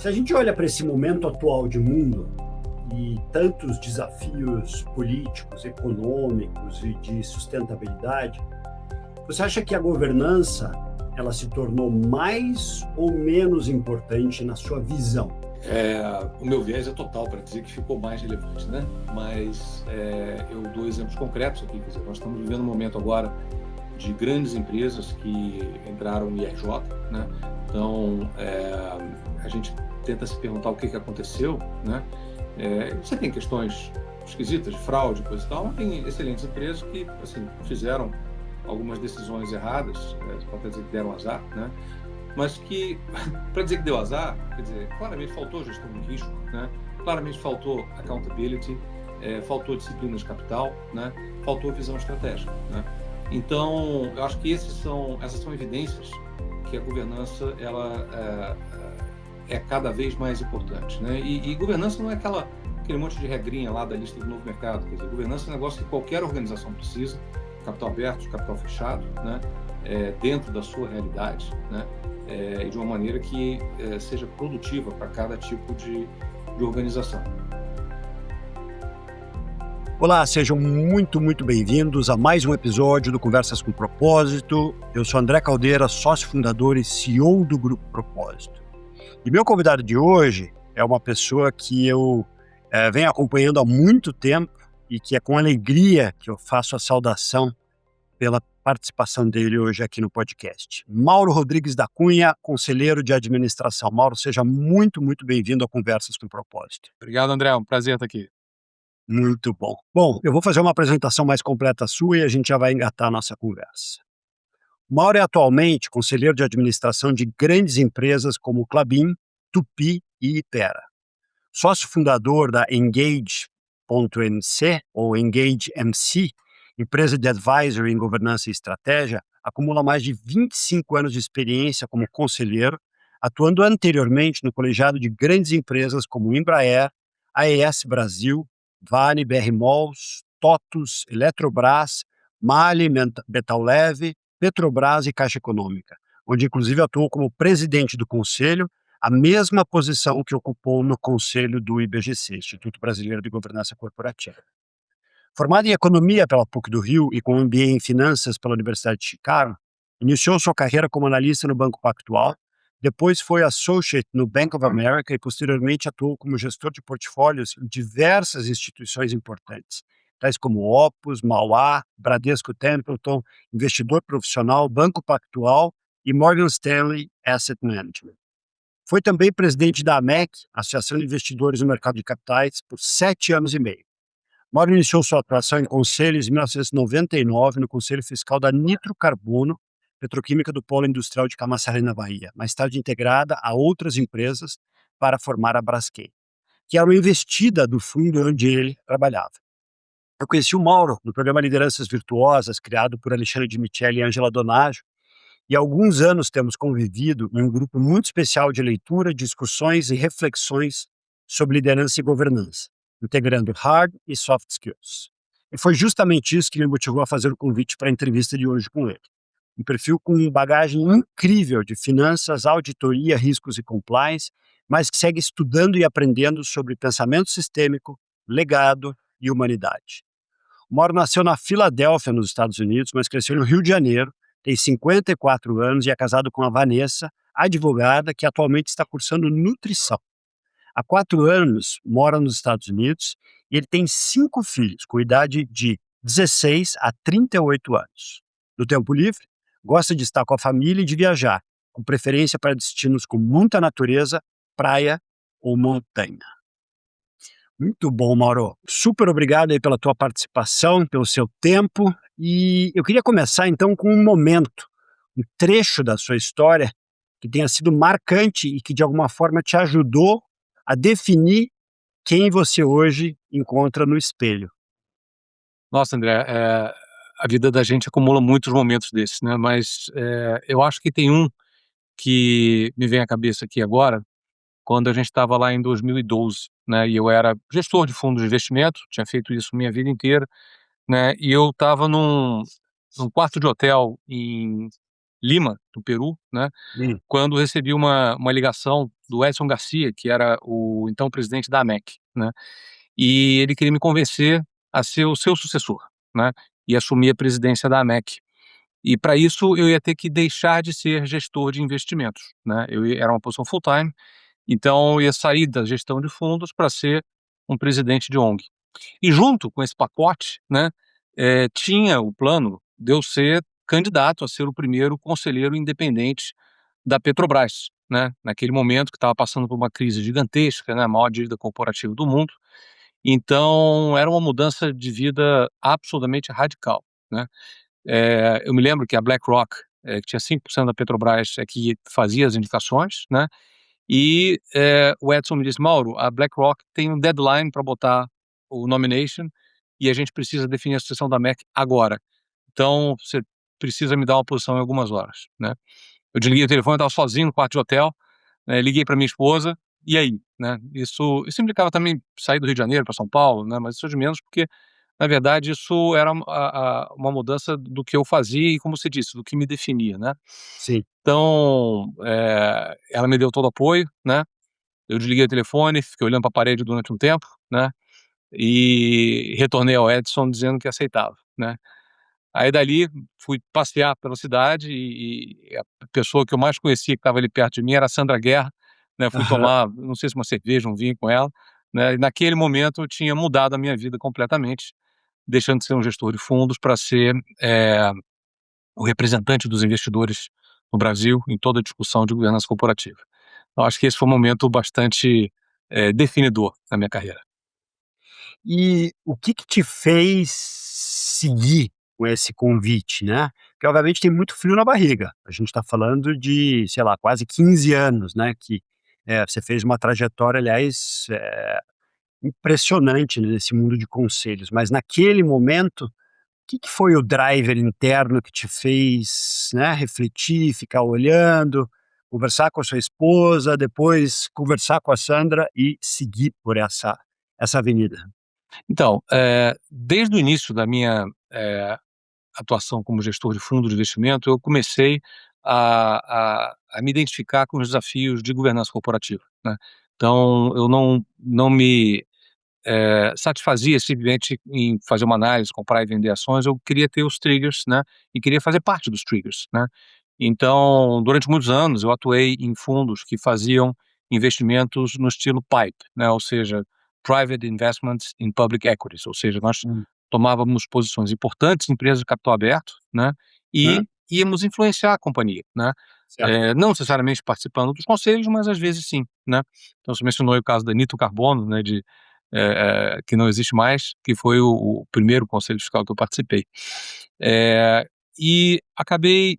Se a gente olha para esse momento atual de mundo e tantos desafios políticos, econômicos e de sustentabilidade, você acha que a governança ela se tornou mais ou menos importante na sua visão? O meu viés é total para dizer que ficou mais relevante, né? Mas eu dou exemplos concretos aqui. Quer dizer, nós estamos vivendo um momento agora de grandes empresas que entraram no IRJ, né? Então, a gente tenta se perguntar o que aconteceu, né? Você tem questões esquisitas de fraude, coisa e tal, mas tem excelentes empresas que assim, fizeram algumas decisões erradas, você pode dizer que deram azar, né? Mas que, para dizer que deu azar, quer dizer, claramente faltou gestão de risco, né? Claramente faltou accountability, faltou disciplina de capital, né? Faltou visão estratégica, né? Então, eu acho que essas são evidências que a governança ela é cada vez mais importante, né? E governança não é aquele monte de regrinha lá da lista do novo mercado, quer dizer, governança é um negócio que qualquer organização precisa, capital aberto, capital fechado, né? Dentro da sua realidade, né? E de uma maneira que seja produtiva para cada tipo de organização. Olá, sejam muito bem-vindos a mais um episódio do Conversas com Propósito. Eu sou André Caldeira, sócio fundador e CEO do Grupo Propósito. E meu convidado de hoje é uma pessoa que eu venho acompanhando há muito tempo e que é com alegria que eu faço a saudação pela participação dele hoje aqui no podcast. Mauro Rodrigues da Cunha, conselheiro de administração. Mauro, seja muito bem-vindo a Conversas com Propósito. Obrigado, André. É um prazer estar aqui. Muito bom. Bom, eu vou fazer uma apresentação mais completa sua e a gente já vai engatar a nossa conversa. Mauro é atualmente conselheiro de administração de grandes empresas como Klabin, Tupi e Ipera. Sócio fundador da Engage.mc, ou Engage MC, empresa de advisory em governança e estratégia, acumula mais de 25 anos de experiência como conselheiro, atuando anteriormente no colegiado de grandes empresas como Embraer, AES Brasil, Vale, BR Malls, TOTUS, Eletrobras, Mali, Betaleve, Petrobras e Caixa Econômica, onde inclusive atuou como presidente do conselho, a mesma posição que ocupou no conselho do IBGC, Instituto Brasileiro de Governança Corporativa. Formado em economia pela PUC do Rio e com MBA em finanças pela Universidade de Chicago, iniciou sua carreira como analista no Banco Pactual, depois foi associate no Bank of America e posteriormente atuou como gestor de portfólios em diversas instituições importantes, tais como Opus, Mauá, Bradesco Templeton, Investidor Profissional, Banco Pactual e Morgan Stanley Asset Management. Foi também presidente da AMEC, Associação de Investidores no Mercado de Capitais, por 7 anos e meio. Mauro iniciou sua atuação em conselhos em 1999 no Conselho Fiscal da Nitro Carbono, petroquímica do Polo Industrial de Camaçari, na Bahia, mais tarde integrada a outras empresas para formar a Braskem, que era uma investida do fundo onde ele trabalhava. Eu conheci o Mauro no programa Lideranças Virtuosas, criado por Alexandre de Michele e Ângela Donaggio, e há alguns anos temos convivido em um grupo muito especial de leitura, discussões e reflexões sobre liderança e governança, integrando hard e soft skills. E foi justamente isso que me motivou a fazer o convite para a entrevista de hoje com ele. Um perfil com bagagem incrível de finanças, auditoria, riscos e compliance, mas que segue estudando e aprendendo sobre pensamento sistêmico, legado e humanidade. O Mauro nasceu na Filadélfia, nos Estados Unidos, mas cresceu no Rio de Janeiro, tem 54 anos e é casado com a Vanessa, advogada, que atualmente está cursando nutrição. Há 4 anos mora nos Estados Unidos e ele tem 5 filhos, com idade de 16 a 38 anos. No tempo livre, gosta de estar com a família e de viajar, com preferência para destinos com muita natureza, praia ou montanha. Muito bom, Mauro. Super obrigado aí pela tua participação, pelo seu tempo. E eu queria começar então com um momento, um trecho da sua história que tenha sido marcante e que de alguma forma te ajudou a definir quem você hoje encontra no espelho. Nossa, André, a vida da gente acumula muitos momentos desses, né? Mas eu acho que tem um que me vem à cabeça aqui agora, quando a gente estava lá em 2012, né? E eu era gestor de fundos de investimento, tinha feito isso minha vida inteira, né? E eu estava num quarto de hotel em Lima, no Peru, né? Quando recebi uma ligação do Edson Garcia, que era o então presidente da AMEC, né? E ele queria me convencer a ser o seu sucessor, né? E assumir a presidência da AMEC. E para isso eu ia ter que deixar de ser gestor de investimentos, né? Era uma posição full-time, então eu ia sair da gestão de fundos para ser um presidente de ONG. E junto com esse pacote, né, tinha o plano de eu ser candidato a ser o primeiro conselheiro independente da Petrobras, né? Naquele momento que estava passando por uma crise gigantesca, né, a maior dívida corporativa do mundo. Então era uma mudança de vida absolutamente radical, né? Eu me lembro que a BlackRock, que tinha 5% da Petrobras, é que fazia as indicações, né? E o Edson me disse: Mauro, a BlackRock tem um deadline para botar o nomination e a gente precisa definir a sucessão da MEC agora. Então você precisa me dar uma posição em algumas horas, né? Eu desliguei o telefone, eu estava sozinho no quarto de hotel, né, liguei para minha esposa, e aí, né? Isso implicava também sair do Rio de Janeiro para São Paulo, né? Mas isso de menos porque, na verdade, isso era uma mudança do que eu fazia e, como você disse, do que me definia, né? Sim. Então, ela me deu todo o apoio, né? Eu desliguei o telefone, fiquei olhando para a parede durante um tempo, né? E retornei ao Edson dizendo que aceitava, né? Aí dali fui passear pela cidade e a pessoa que eu mais conhecia que estava ali perto de mim era a Sandra Guerra, né? Fui Aham. tomar, não sei se uma cerveja, um vinho com ela, né? E naquele momento eu tinha mudado a minha vida completamente, deixando de ser um gestor de fundos para ser o representante dos investidores no Brasil em toda a discussão de governança corporativa. Eu acho que esse foi um momento bastante definidor na minha carreira. E o que que te fez seguir com esse convite, né? Porque obviamente tem muito frio na barriga. A gente está falando de, sei lá, quase 15 anos, né, que, você fez uma trajetória, aliás, impressionante nesse mundo de conselhos, mas naquele momento, o que que foi o driver interno que te fez, né, refletir, ficar olhando, conversar com a sua esposa, depois conversar com a Sandra e seguir por essa avenida? Então, desde o início da minha atuação como gestor de fundo de investimento, eu comecei a me identificar com os desafios de governança corporativa, né? Então, eu não me satisfazia simplesmente em fazer uma análise, comprar e vender ações, eu queria ter os triggers, né? E queria fazer parte dos triggers, né? Então, durante muitos anos, eu atuei em fundos que faziam investimentos no estilo PIPE, né? Ou seja, Private Investments in Public Equities, ou seja, nós Hum. tomávamos posições importantes em empresas de capital aberto, né? E Hã? íamos influenciar a companhia, né? Certo. Não necessariamente participando dos conselhos, mas às vezes sim, né? Então, você mencionou o caso da Nitro Carbono, né? Que não existe mais, que foi o primeiro conselho fiscal que eu participei. E acabei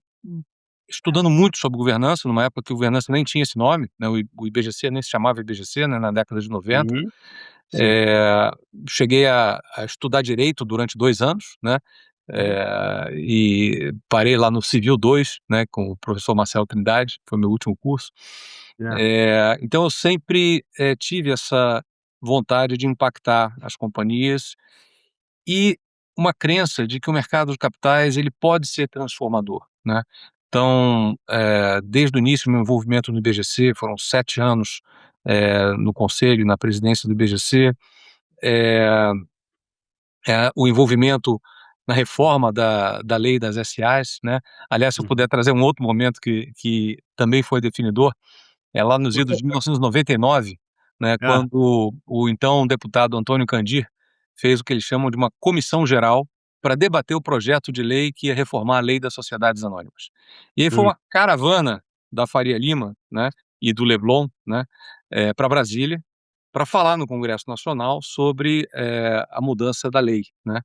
estudando muito sobre governança, numa época que o governança nem tinha esse nome, né, o IBGC nem se chamava IBGC, né, na década de 90. Uhum. Sim. Eh, Cheguei a estudar direito durante 2 anos, né, Uhum. e parei lá no Civil 2, né, com o professor Marcelo Trindade, foi meu último curso. É. Então eu sempre, tive essa vontade de impactar as companhias e uma crença de que o mercado de capitais ele pode ser transformador, né? Então, desde o início do meu envolvimento no IBGC, foram 7 anos no conselho, na presidência do IBGC, eh, o envolvimento na reforma da lei das SAs, né? Aliás, se eu puder Uhum. trazer um outro momento que também foi definidor, lá nos Por idos de favor. 1999, né, Ah. quando o então deputado Antônio Candir fez o que eles chamam de uma comissão geral para debater o projeto de lei que ia reformar a lei das sociedades anônimas. E aí foi Hum. uma caravana da Faria Lima, né, e do Leblon, né, para Brasília, para falar no Congresso Nacional sobre a mudança da lei, né.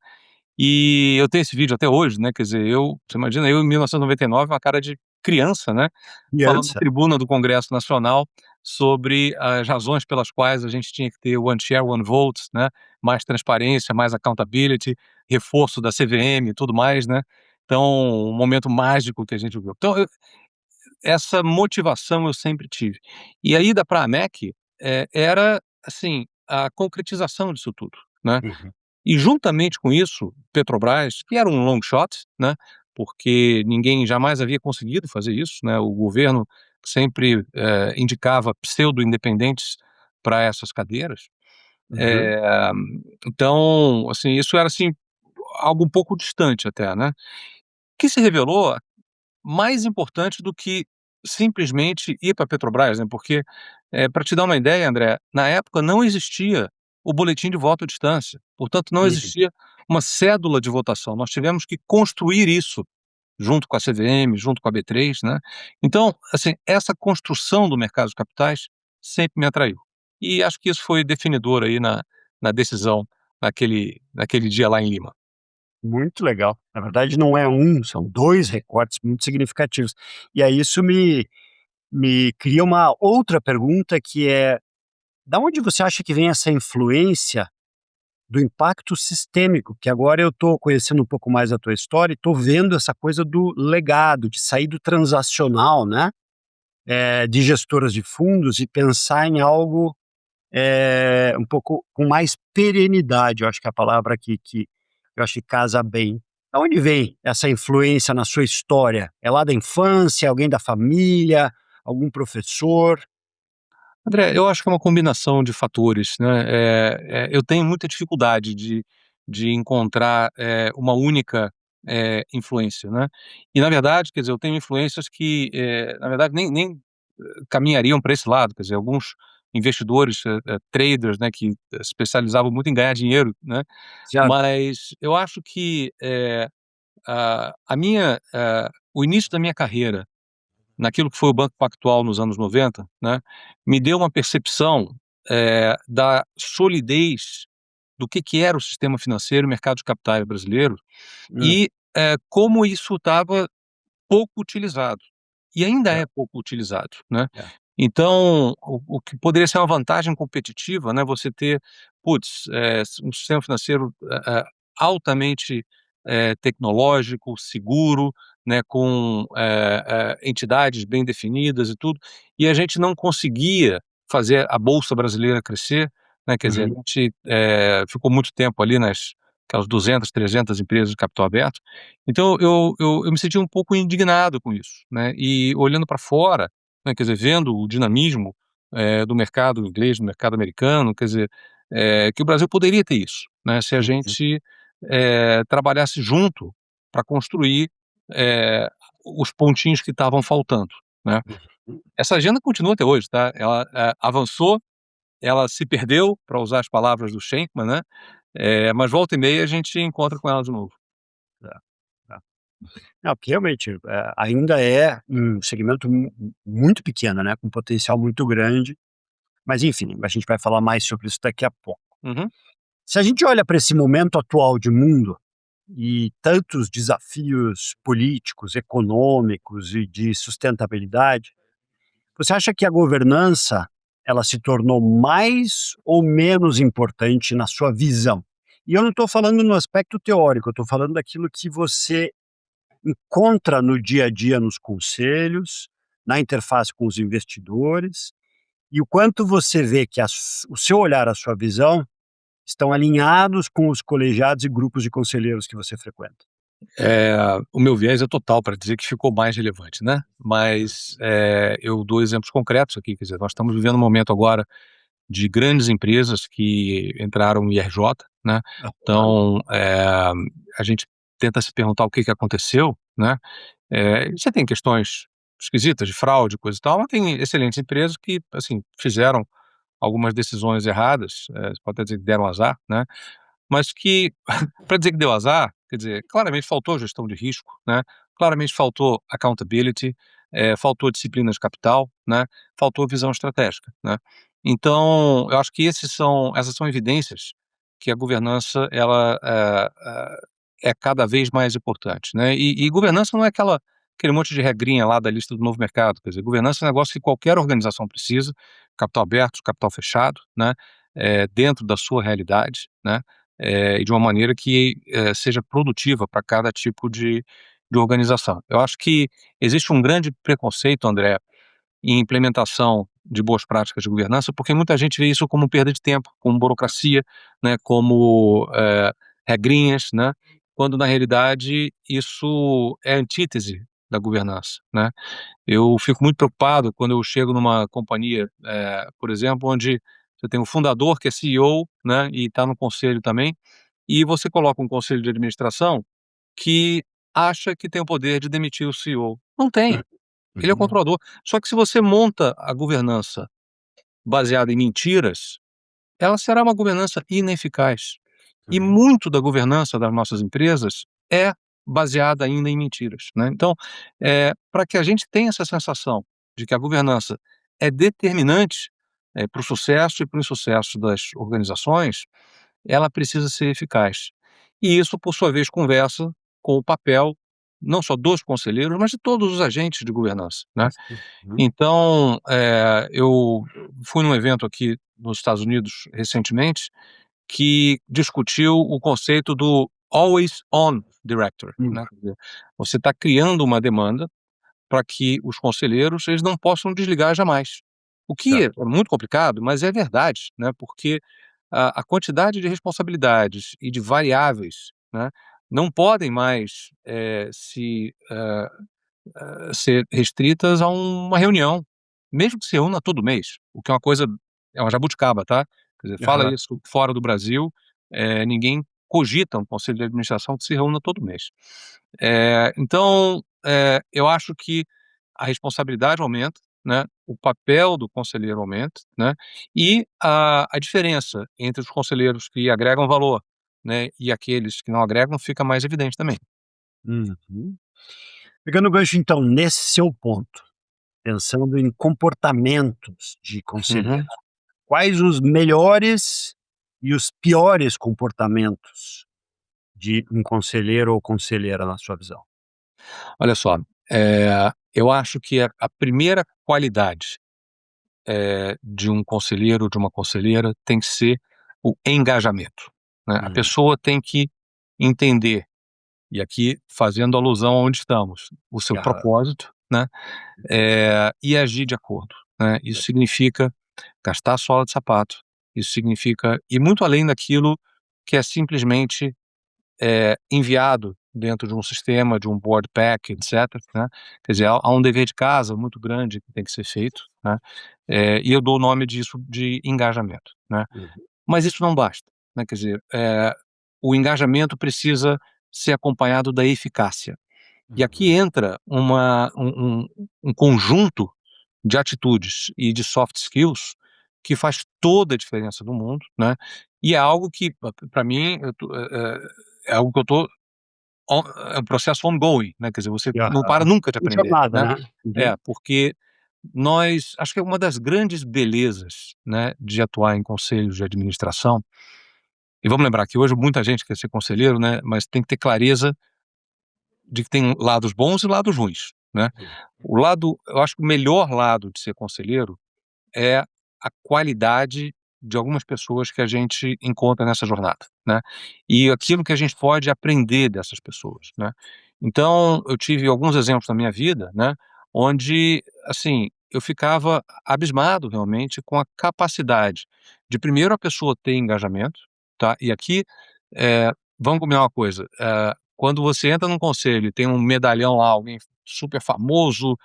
E eu tenho esse vídeo até hoje, né, quer dizer, você imagina eu em 1999, uma cara de criança, né, falando na Criança. tribuna do Congresso Nacional sobre as razões pelas quais a gente tinha que ter One Share, One Vote, né, mais transparência, mais accountability, reforço da CVM e tudo mais, né. Então, um momento mágico que a gente viu. Então essa motivação eu sempre tive. E a ida para a AMEC, era, assim, a concretização disso tudo, né. Uhum. E juntamente com isso, Petrobras, que era um long shot, né, porque ninguém jamais havia conseguido fazer isso, né, o governo sempre indicava pseudo-independentes para essas cadeiras. Uhum. Então, assim, isso era assim algo um pouco distante até, né? Que se revelou mais importante do que simplesmente ir para a Petrobras, né? Porque, para te dar uma ideia, André, na época não existia o boletim de voto à distância, portanto, não Uhum. existia uma cédula de votação. Nós tivemos que construir isso junto com a CVM, junto com a B3, né? Então, assim, essa construção do mercado de capitais sempre me atraiu. E acho que isso foi definidor aí na decisão naquele dia lá em Lima. Muito legal. Na verdade, não é um, são 2 recortes muito significativos. E aí isso me cria uma outra pergunta que é: da onde você acha que vem essa influência do impacto sistêmico? Que agora eu estou conhecendo um pouco mais a tua história e estou vendo essa coisa do legado, de sair do transacional, né, de gestoras de fundos e pensar em algo, um pouco com mais perenidade, eu acho que é a palavra que eu acho que casa bem. Da onde vem essa influência na sua história? É lá da infância, alguém da família, algum professor? André, eu acho que é uma combinação de fatores, né? Eu tenho muita dificuldade de encontrar uma única influência, né? E na verdade, quer dizer, eu tenho influências que, na verdade, nem caminhariam para esse lado, quer dizer, alguns investidores, traders, né, que se especializavam muito em ganhar dinheiro, né? Certo. Mas eu acho que o início da minha carreira naquilo que foi o Banco Pactual nos anos 90, né, me deu uma percepção, da solidez do que era o sistema financeiro e o mercado de capitais brasileiro Hum, e, como isso estava pouco utilizado. E ainda é, é pouco utilizado, né. é. Então, o que poderia ser uma vantagem competitiva, né, você ter, putz, um sistema financeiro, altamente, tecnológico, seguro, né, com, entidades bem definidas e tudo, e a gente não conseguia fazer a bolsa brasileira crescer, né, quer dizer, a Uhum, gente, ficou muito tempo ali nas aquelas 200, 300 empresas de capital aberto, então eu me senti um pouco indignado com isso, né, e olhando para fora, né, quer dizer, vendo o dinamismo, do mercado inglês, do mercado americano, quer dizer, que o Brasil poderia ter isso, né, se a uhum, gente, trabalhasse junto para construir, eh, os pontinhos que estavam faltando, né. uhum. Essa agenda continua até hoje, tá, ela, avançou, ela se perdeu, para usar as palavras do Schenkman, né, mas volta e meia a gente encontra com ela de novo. Tá, tá. Não, porque realmente, ainda é um segmento muito pequeno, né, com potencial muito grande, mas enfim, a gente vai falar mais sobre isso daqui a pouco. Uhum. Se a gente olha para esse momento atual de mundo e tantos desafios políticos, econômicos e de sustentabilidade, você acha que a governança, ela se tornou mais ou menos importante na sua visão? E eu não estou falando no aspecto teórico, eu estou falando daquilo que você encontra no dia a dia nos conselhos, na interface com os investidores, e o quanto você vê que o seu olhar, a sua visão, estão alinhados com os colegiados e grupos de conselheiros que você frequenta. Eh, o meu viés é total para dizer que ficou mais relevante, né, mas, eu dou exemplos concretos aqui, quer dizer, nós estamos vivendo um momento agora de grandes empresas que entraram no IRJ, né, Aham. então, a gente tenta se perguntar o que que aconteceu, né, você tem questões esquisitas de fraude, coisa e tal, mas tem excelentes empresas que, assim, fizeram algumas decisões erradas, você pode até dizer que deram azar, né, mas que para dizer que deu azar, quer dizer, claramente faltou gestão de risco, né, claramente faltou accountability, faltou disciplina de capital, né, faltou visão estratégica, né. Então, eu acho que essas são evidências que a governança ela, é cada vez mais importante, né. E governança não é aquele monte de regrinha lá da lista do novo mercado, quer dizer, governança é um negócio que qualquer organização precisa, capital aberto, capital fechado, né, dentro da sua realidade, né, e de uma maneira que, seja produtiva para cada tipo de organização. Eu acho que existe um grande preconceito, André, em implementação de boas práticas de governança, porque muita gente vê isso como perda de tempo, como burocracia, né, como, regrinhas, né, quando na realidade isso é antítese da governança, né? Eu fico muito preocupado quando eu chego numa companhia, por exemplo, onde você tem um fundador que é CEO, né, e está no conselho também, e você coloca um conselho de administração que acha que tem o poder de demitir o CEO. Não tem, ele é o Uhum. controlador. Só que se você monta a governança baseada em mentiras, ela será uma governança ineficaz. E Uhum. muito da governança das nossas empresas é baseada ainda em mentiras, né. Então, para que a gente tenha essa sensação de que a governança é determinante, para o sucesso e para o insucesso das organizações, ela precisa ser eficaz. E isso, por sua vez, conversa com o papel não só dos conselheiros, mas de todos os agentes de governança, né. Uhum. Então, eu fui num evento aqui nos Estados Unidos recentemente, que discutiu o conceito do always on director, Hum. né, quer dizer, você está criando uma demanda para que os conselheiros, eles não possam desligar jamais. O que é Certo. muito complicado, mas é verdade, né, porque a quantidade de responsabilidades e de variáveis, né, não podem mais, ser restritas a uma reunião, mesmo que se reúna todo mês, o que é uma coisa, é uma jabuticaba, tá? Quer dizer, fala Aham. isso fora do Brasil, ninguém cogita um conselho de administração que se reúna todo mês. Então, eu acho que a responsabilidade aumenta, né, o papel do conselheiro aumenta, né, e a diferença entre os conselheiros que agregam valor, né, e aqueles que não agregam fica mais evidente também. Uhum. Pegando o gancho então nesse seu ponto, pensando em comportamentos de conselheiro, Uhum. quais os melhores e os piores comportamentos de um conselheiro ou conselheira na sua visão? Olha só, eu acho que a primeira qualidade, de um conselheiro ou de uma conselheira tem que ser o engajamento, né. A Hum. pessoa tem que entender, e aqui fazendo alusão aonde estamos, o seu Aham. propósito, né, e agir de acordo, né. Isso significa gastar a sola de sapato, isso significa ir muito além daquilo que é simplesmente enviado dentro de um sistema, de um board pack, etc, né. Quer dizer, há um dever de casa muito grande que tem que ser feito, né, e eu dou o nome disso de engajamento, né. Uhum. Mas isso não basta, né, quer dizer, o engajamento precisa ser acompanhado da eficácia. E aqui Uhum. entra um conjunto de atitudes e de soft skills que faz toda a diferença do mundo, né, e é algo que, para mim, é algo que eu tô é um processo ongoing, né, quer dizer, você não para Aham. nunca de Uma aprender, jornada, né. né? Uhum. Porque nós acho que é uma das grandes belezas, né, de atuar em conselhos de administração, e vamos lembrar que hoje muita gente quer ser conselheiro, né, mas tem que ter clareza de que tem lados bons e lados ruins, né. Eu acho que o melhor lado de ser conselheiro é a qualidade de algumas pessoas que a gente encontra nessa jornada, né, e aquilo que a gente pode aprender dessas pessoas, né. Então, eu tive alguns exemplos na minha vida, né, onde, assim, eu ficava abismado realmente com a capacidade de primeiro a pessoa ter engajamento, tá, e aqui, vamos combinar uma coisa, quando você entra num conselho e tem um medalhão lá, alguém super famoso,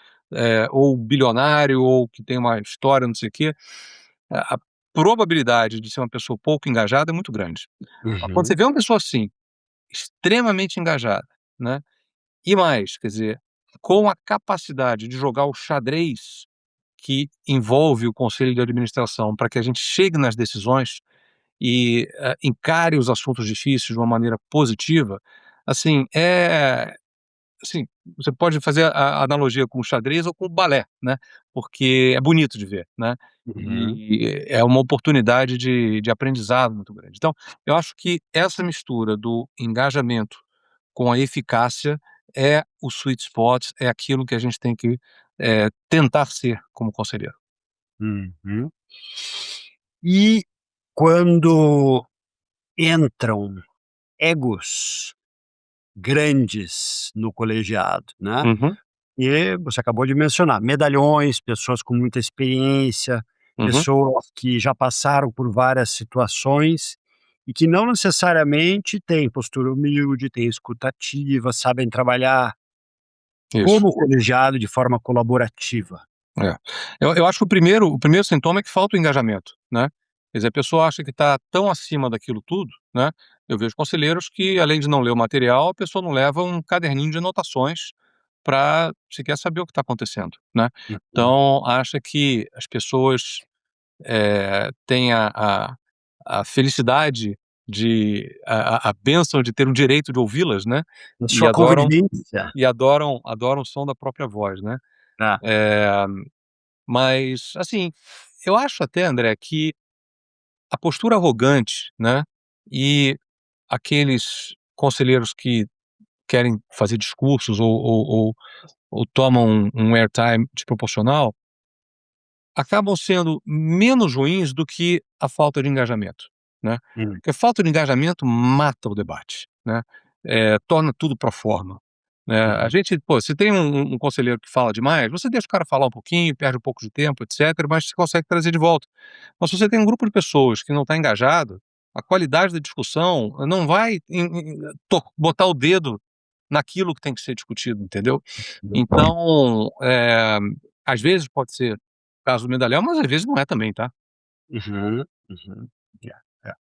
ou bilionário, ou que tem uma história, não sei o quê, a probabilidade de ser uma pessoa pouco engajada é muito grande. Quando você Uhum. vê uma pessoa assim, extremamente engajada, né, e mais, quer dizer, com a capacidade de jogar o xadrez que envolve o conselho de administração para que a gente chegue nas decisões e, encare os assuntos difíceis de uma maneira positiva, assim, assim, você pode fazer a analogia com o xadrez ou com o balé, né, porque é bonito de ver, né, Uhum. e é uma oportunidade de aprendizado muito grande. Então, eu acho que essa mistura do engajamento com a eficácia é o sweet spot, é aquilo que a gente tem que, tentar ser como conselheiro. Uhum. E quando entram egos grandes no colegiado, né, Uhum, e você acabou de mencionar, medalhões, pessoas com muita experiência, uhum. pessoas que já passaram por várias situações e que não necessariamente têm postura humilde, têm escuta ativa, sabem trabalhar Isso. como colegiado de forma colaborativa. É. Eu acho que o primeiro sintoma é que falta o engajamento, né? Quer dizer, a pessoa acha que está tão acima daquilo tudo, né? Eu vejo conselheiros que, além de não ler o material, a pessoa não leva um caderninho de anotações para sequer saber o que está acontecendo, né? Uhum. Então, acha que as pessoas têm a felicidade a bênção de ter o direito de ouvi-las, né? Na E sua conveniência. adoram o som da própria voz, né? Tá. Mas, assim, eu acho até, André, que a postura arrogante, né, e aqueles conselheiros que querem fazer discursos ou tomam um airtime desproporcional, acabam sendo menos ruins do que a falta de engajamento, né. Hum. Porque a falta de engajamento mata o debate, né, torna tudo pro forma, né. A Uhum. gente, pô, se tem um conselheiro que fala demais, você deixa o cara falar um pouquinho, perde um pouco de tempo, etcétera, mas você consegue trazer de volta. Mas se você tem um grupo de pessoas que não está engajado, a qualidade da discussão não vai botar o dedo naquilo que tem que ser discutido, entendeu? Então, às vezes pode ser o caso do medalhão, mas às vezes não é também, tá? Uhum, uhum. Yeah, yeah.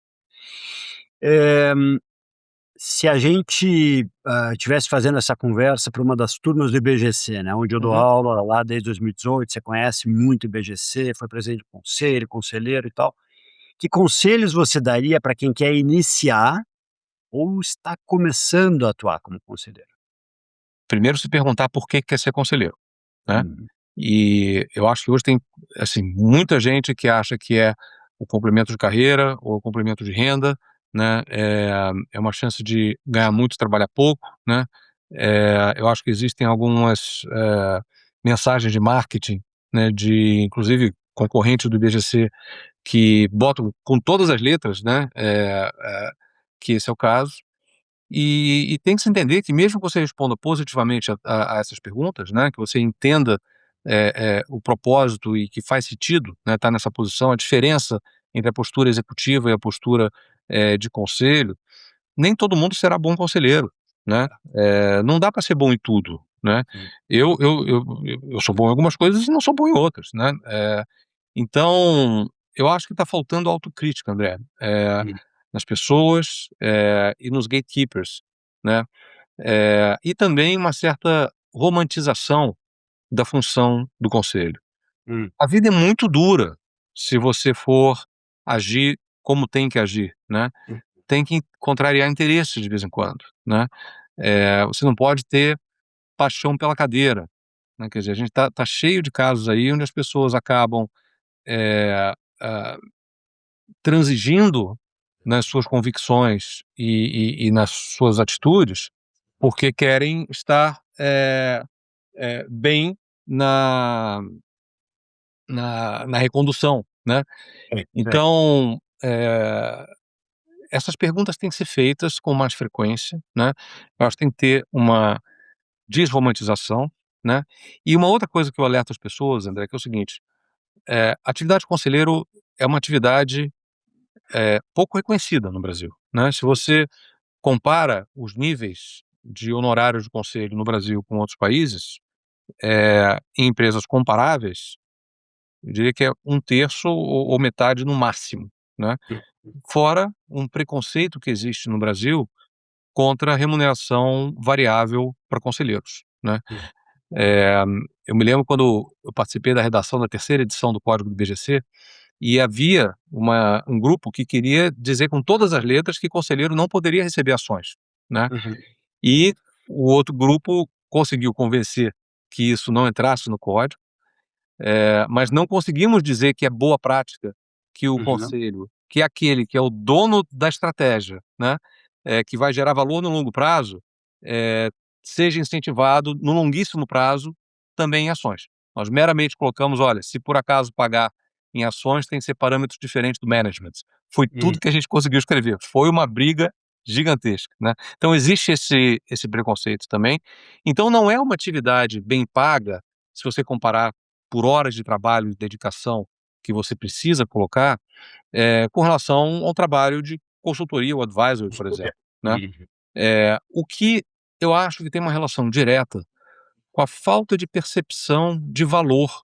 Eh, Se a gente tivesse fazendo essa conversa para uma das turmas do IBGC, né, onde eu dou Uhum. aula lá desde 2018, você conhece muito o IBGC, foi presidente do conselho, conselheiro e tal. Que conselhos você daria para quem quer iniciar ou está começando a atuar como conselheiro? Primeiro se perguntar por que quer ser conselheiro, né? Uhum, E eu acho que hoje tem, assim, muita gente que acha que é o complemento de carreira ou o complemento de renda, né, é uma chance de ganhar muito e trabalhar pouco, né. Eu acho que existem algumas, mensagens de marketing, né, de inclusive concorrentes do IBGC que botam com todas as letras, né, que esse é o caso. E tem que se entender que mesmo que você responda positivamente a essas perguntas, né, que você entenda, o propósito e que faz sentido, né, estar nessa posição, a diferença entre a postura executiva e a postura, de conselho, nem todo mundo será bom conselheiro, né. Não dá para ser bom em tudo, né. uhum, Eu sou bom em algumas coisas e não sou bom em outras, né. Então, eu acho que está faltando autocrítica, André, uhum, nas pessoas, e nos gatekeepers, né. E também uma certa romantização da função do conselho. hum, A vida é muito dura se você for agir como tem que agir, né. hum, Tem que contrariar interesses de vez em quando, né. Você não pode ter paixão pela cadeira, né, quer dizer, a gente tá cheio de casos aí onde as pessoas acabam, eh, ah, transigindo nas suas convicções e nas suas atitudes, porque querem estar, bem na na recondução, né. é. Então, essas perguntas têm que ser feitas com mais frequência, né. Eu acho que tem que ter uma desromantização, né. E uma outra coisa que eu alerto as pessoas, André, que é o seguinte, atividade de conselheiro é uma atividade, pouco reconhecida no Brasil, né. Se você compara os níveis de honorários de conselho no Brasil com outros países, em empresas comparáveis, eu diria que é um terço ou metade no máximo, né. Fora um preconceito que existe no Brasil contra a remuneração variável para conselheiros, né. Uhum, Eh, eu me lembro quando eu participei da redação da terceira edição do Código do IBGC, e havia um grupo que queria dizer com todas as letras que conselheiro não poderia receber ações, né. uhum, E o outro grupo conseguiu convencer que isso não entrasse no código, mas não conseguimos dizer que é boa prática que o uhum, conselho, que é aquele que é o dono da estratégia, né, que vai gerar valor no longo prazo, eh, seja incentivado no longuíssimo prazo também em ações. Nós meramente colocamos: "Olha, se por acaso pagar em ações, tem que ser parâmetros diferentes do management". Foi uhum. tudo que a gente conseguiu escrever. Foi uma briga gigantesca, né. Então existe esse preconceito também. Então não é uma atividade bem paga, se você comparar por horas de trabalho e dedicação que você precisa colocar, com relação ao trabalho de consultoria ou advisory, por exemplo, né. Uhum, O que eu acho que tem uma relação direta com a falta de percepção de valor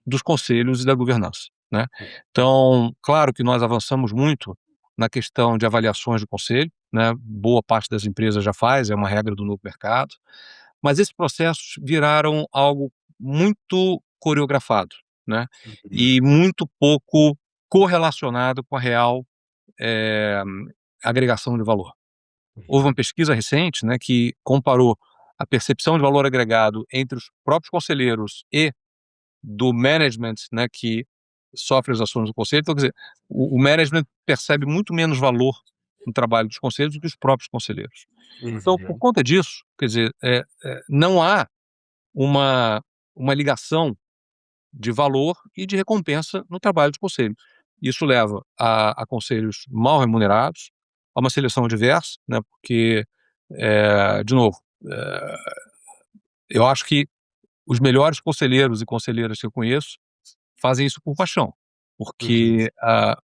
dos conselhos e da governança, né? Então, claro que nós avançamos muito na questão de avaliações de conselho, né? Boa parte das empresas já faz, é uma regra do novo mercado, mas esses processos viraram algo muito coreografado, né? E muito pouco correlacionado com a real eh, agregação de valor. Houve uma pesquisa recente, né, que comparou a percepção de valor agregado entre os próprios conselheiros e do management, né, que sofre as ações do conselho. Então, quer dizer, o management percebe muito menos valor no trabalho dos conselheiros do que os próprios conselheiros. Então, por conta disso, quer dizer, não há uma, uma ligação de valor e de recompensa no trabalho dos conselhos. Isso leva a conselhos mal remunerados, a uma seleção diversa, né, porque, de novo, eh, eu acho que os melhores conselheiros e conselheiras que eu conheço fazem isso por paixão, porque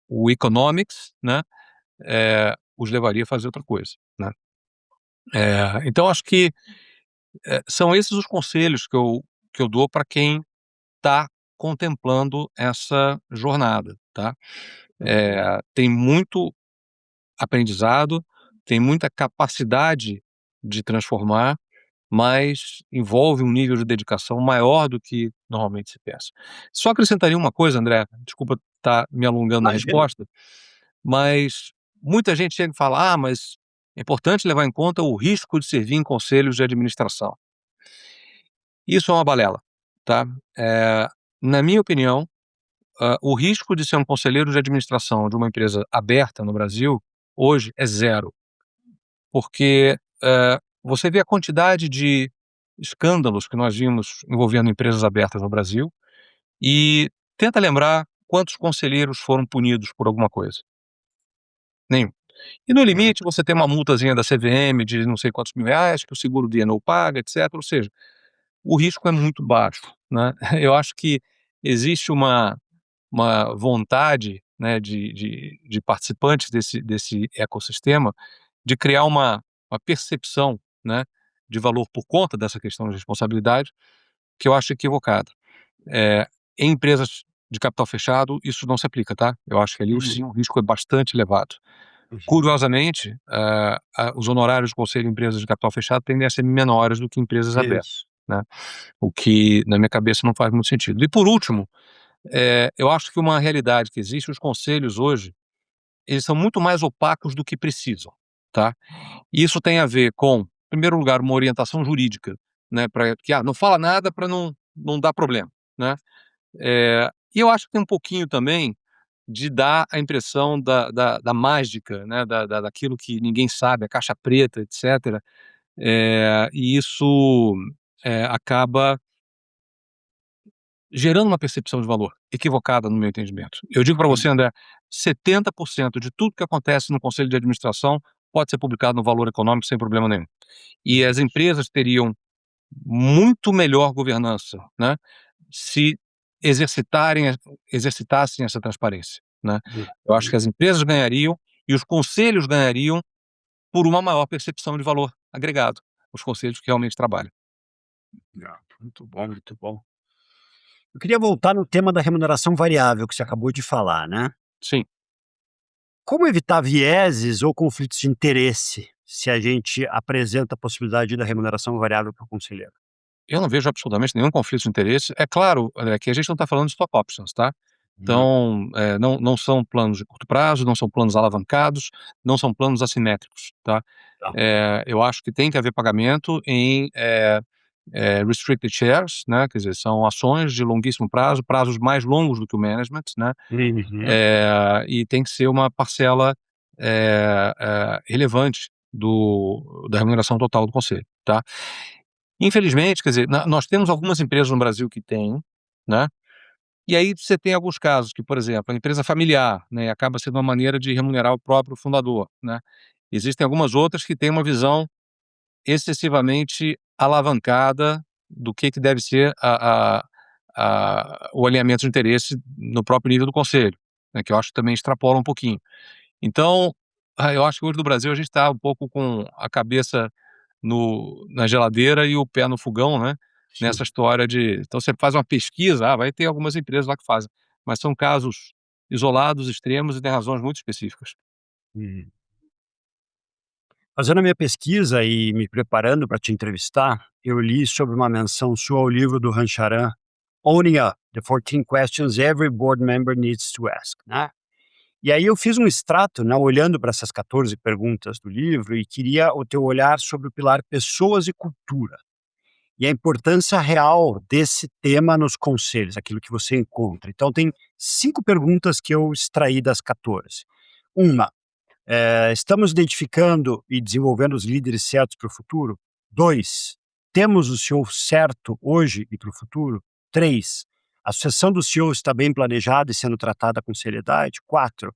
o economics, né, os levaria a fazer outra coisa, né. Então acho que são esses os conselhos que eu dou para quem está contemplando essa jornada, tá. Tem muito aprendizado, tem muita capacidade de transformar, mas envolve um nível de dedicação maior do que normalmente se pensa. Só acrescentaria uma coisa, André, desculpa estar me alongando na Imagina. resposta, mas muita gente chega e fala: "Ah, mas é importante levar em conta o risco de servir em conselhos de administração". Isso é uma balela, tá? Na minha opinião, o risco de ser um conselheiro de administração de uma empresa aberta no Brasil, hoje, é zero. Porque você vê a quantidade de escândalos que nós vimos envolvendo empresas abertas no Brasil e tenta lembrar quantos conselheiros foram punidos por alguma coisa. Nenhum. E no limite você tem uma multazinha da CVM de não sei quantos mil reais que o seguro D&O paga, etc. Ou seja, o risco é muito baixo, né? Eu acho que existe uma vontade, né, de participantes desse ecossistema de criar uma percepção, né, de valor por conta dessa questão de responsabilidade, que eu acho equivocada. Em empresas de capital fechado, isso não se aplica, tá? Eu acho que ali sim o risco é bastante elevado. Curiosamente, os honorários do conselho de empresas de capital fechado tendem a ser menores do que empresas abertas, Isso. né? O que, na minha cabeça, não faz muito sentido. E por último, eu acho que uma realidade que existe, os conselhos hoje, eles são muito mais opacos do que precisam, tá? E isso tem a ver com, em primeiro lugar, uma orientação jurídica, né, para que não fala nada para não dar problema, né? E eu acho que tem um pouquinho também de dar a impressão da mágica, né, daquilo que ninguém sabe, a caixa preta, etc. E isso acaba gerando uma percepção de valor equivocada no meu entendimento. Eu digo para você, André, 70% de tudo que acontece no conselho de administração pode ser publicado no Valor Econômico sem problema nenhum. E as empresas teriam muito melhor governança, né, se exercitassem essa transparência, né. Eu acho que as empresas ganhariam e os conselhos ganhariam por uma maior percepção de valor agregado, os conselhos que realmente trabalham. Muito bom, muito bom. Eu queria voltar no tema da remuneração variável que você acabou de falar, né? Sim. Como evitar vieses ou conflitos de interesse se a gente apresenta a possibilidade da remuneração variável para o conselheiro? Eu não vejo absolutamente nenhum conflito de interesse. É claro, André, que a gente não está falando de stock options, tá? Então, não são planos de curto prazo, não são planos alavancados, não são planos assimétricos, tá? Tá. Eu acho que tem que haver pagamento em restricted shares, né? Quer dizer, são ações de longuíssimo prazo, prazos mais longos do que o management, né? E tem que ser uma parcela relevante da remuneração total do conselho, tá? Infelizmente, quer dizer, nós temos algumas empresas no Brasil que têm, né? E aí você tem alguns casos que, por exemplo, a empresa familiar, né, acaba sendo uma maneira de remunerar o próprio fundador, né? Existem algumas outras que têm uma visão excessivamente alavancada do que deve ser o alinhamento de interesse no próprio nível do conselho, né, que eu acho que também extrapola um pouquinho. Então, eu acho que hoje no Brasil a gente está um pouco com a cabeça na geladeira e o pé no fogão, né? nessa Sim. história de... Então, você faz uma pesquisa, vai ter algumas empresas lá que fazem, mas são casos isolados, extremos e tem razões muito específicas. Uhum. Fazendo a minha pesquisa e me preparando para te entrevistar, eu li sobre uma menção sua ao livro do Rancharan, Owning Up, The 14 Questions Every Board Member Needs to Ask, né? E aí eu fiz um extrato, né, olhando para essas 14 perguntas do livro e queria o teu olhar sobre o pilar pessoas e cultura. E a importância real desse tema nos conselhos, aquilo que você encontra. Então tem 5 perguntas que eu extraí das 14. Uma, estamos identificando e desenvolvendo os líderes certos para o futuro? 2, temos o CEO certo hoje e para o futuro? 3, a sucessão do CEO está bem planejada e sendo tratada com seriedade? 4,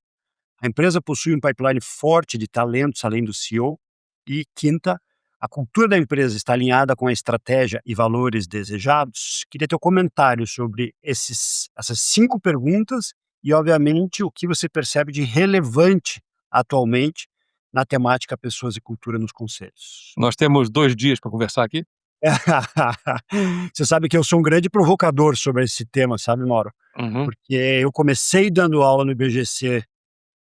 a empresa possui um pipeline forte de talentos além do CEO? E quinta, a cultura da empresa está alinhada com a estratégia e valores desejados? Queria ter um comentário sobre essas 5 perguntas e, obviamente, o que você percebe de relevante atualmente na temática pessoas e cultura nos conselhos. Nós temos 2 dias para conversar aqui. Você sabe que eu sou um grande provocador sobre esse tema, sabe, Mauro? Uhum, Porque eu comecei dando aula no IBGC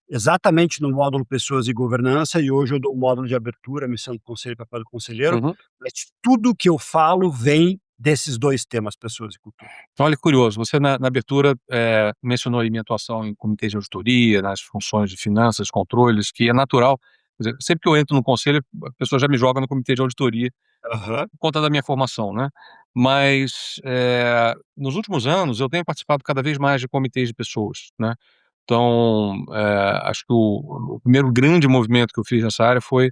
exatamente no módulo Pessoas e Governança, e hoje eu dou o módulo de abertura, Missão do Conselho e Papel do Conselheiro, uhum. mas tudo que eu falo vem desses 2 temas, pessoas e cultura. Então, olha que curioso, você na abertura mencionou aí minha atuação em comitês de auditoria, nas funções de finanças, controles, que é natural. Quer dizer, sempre que eu entro no conselho, a pessoa já me joga no comitê de auditoria Aham. por conta da minha formação, né? Mas nos últimos anos eu tenho participado cada vez mais de comitês de pessoas, né? Então, acho que o primeiro grande movimento que eu fiz nessa área foi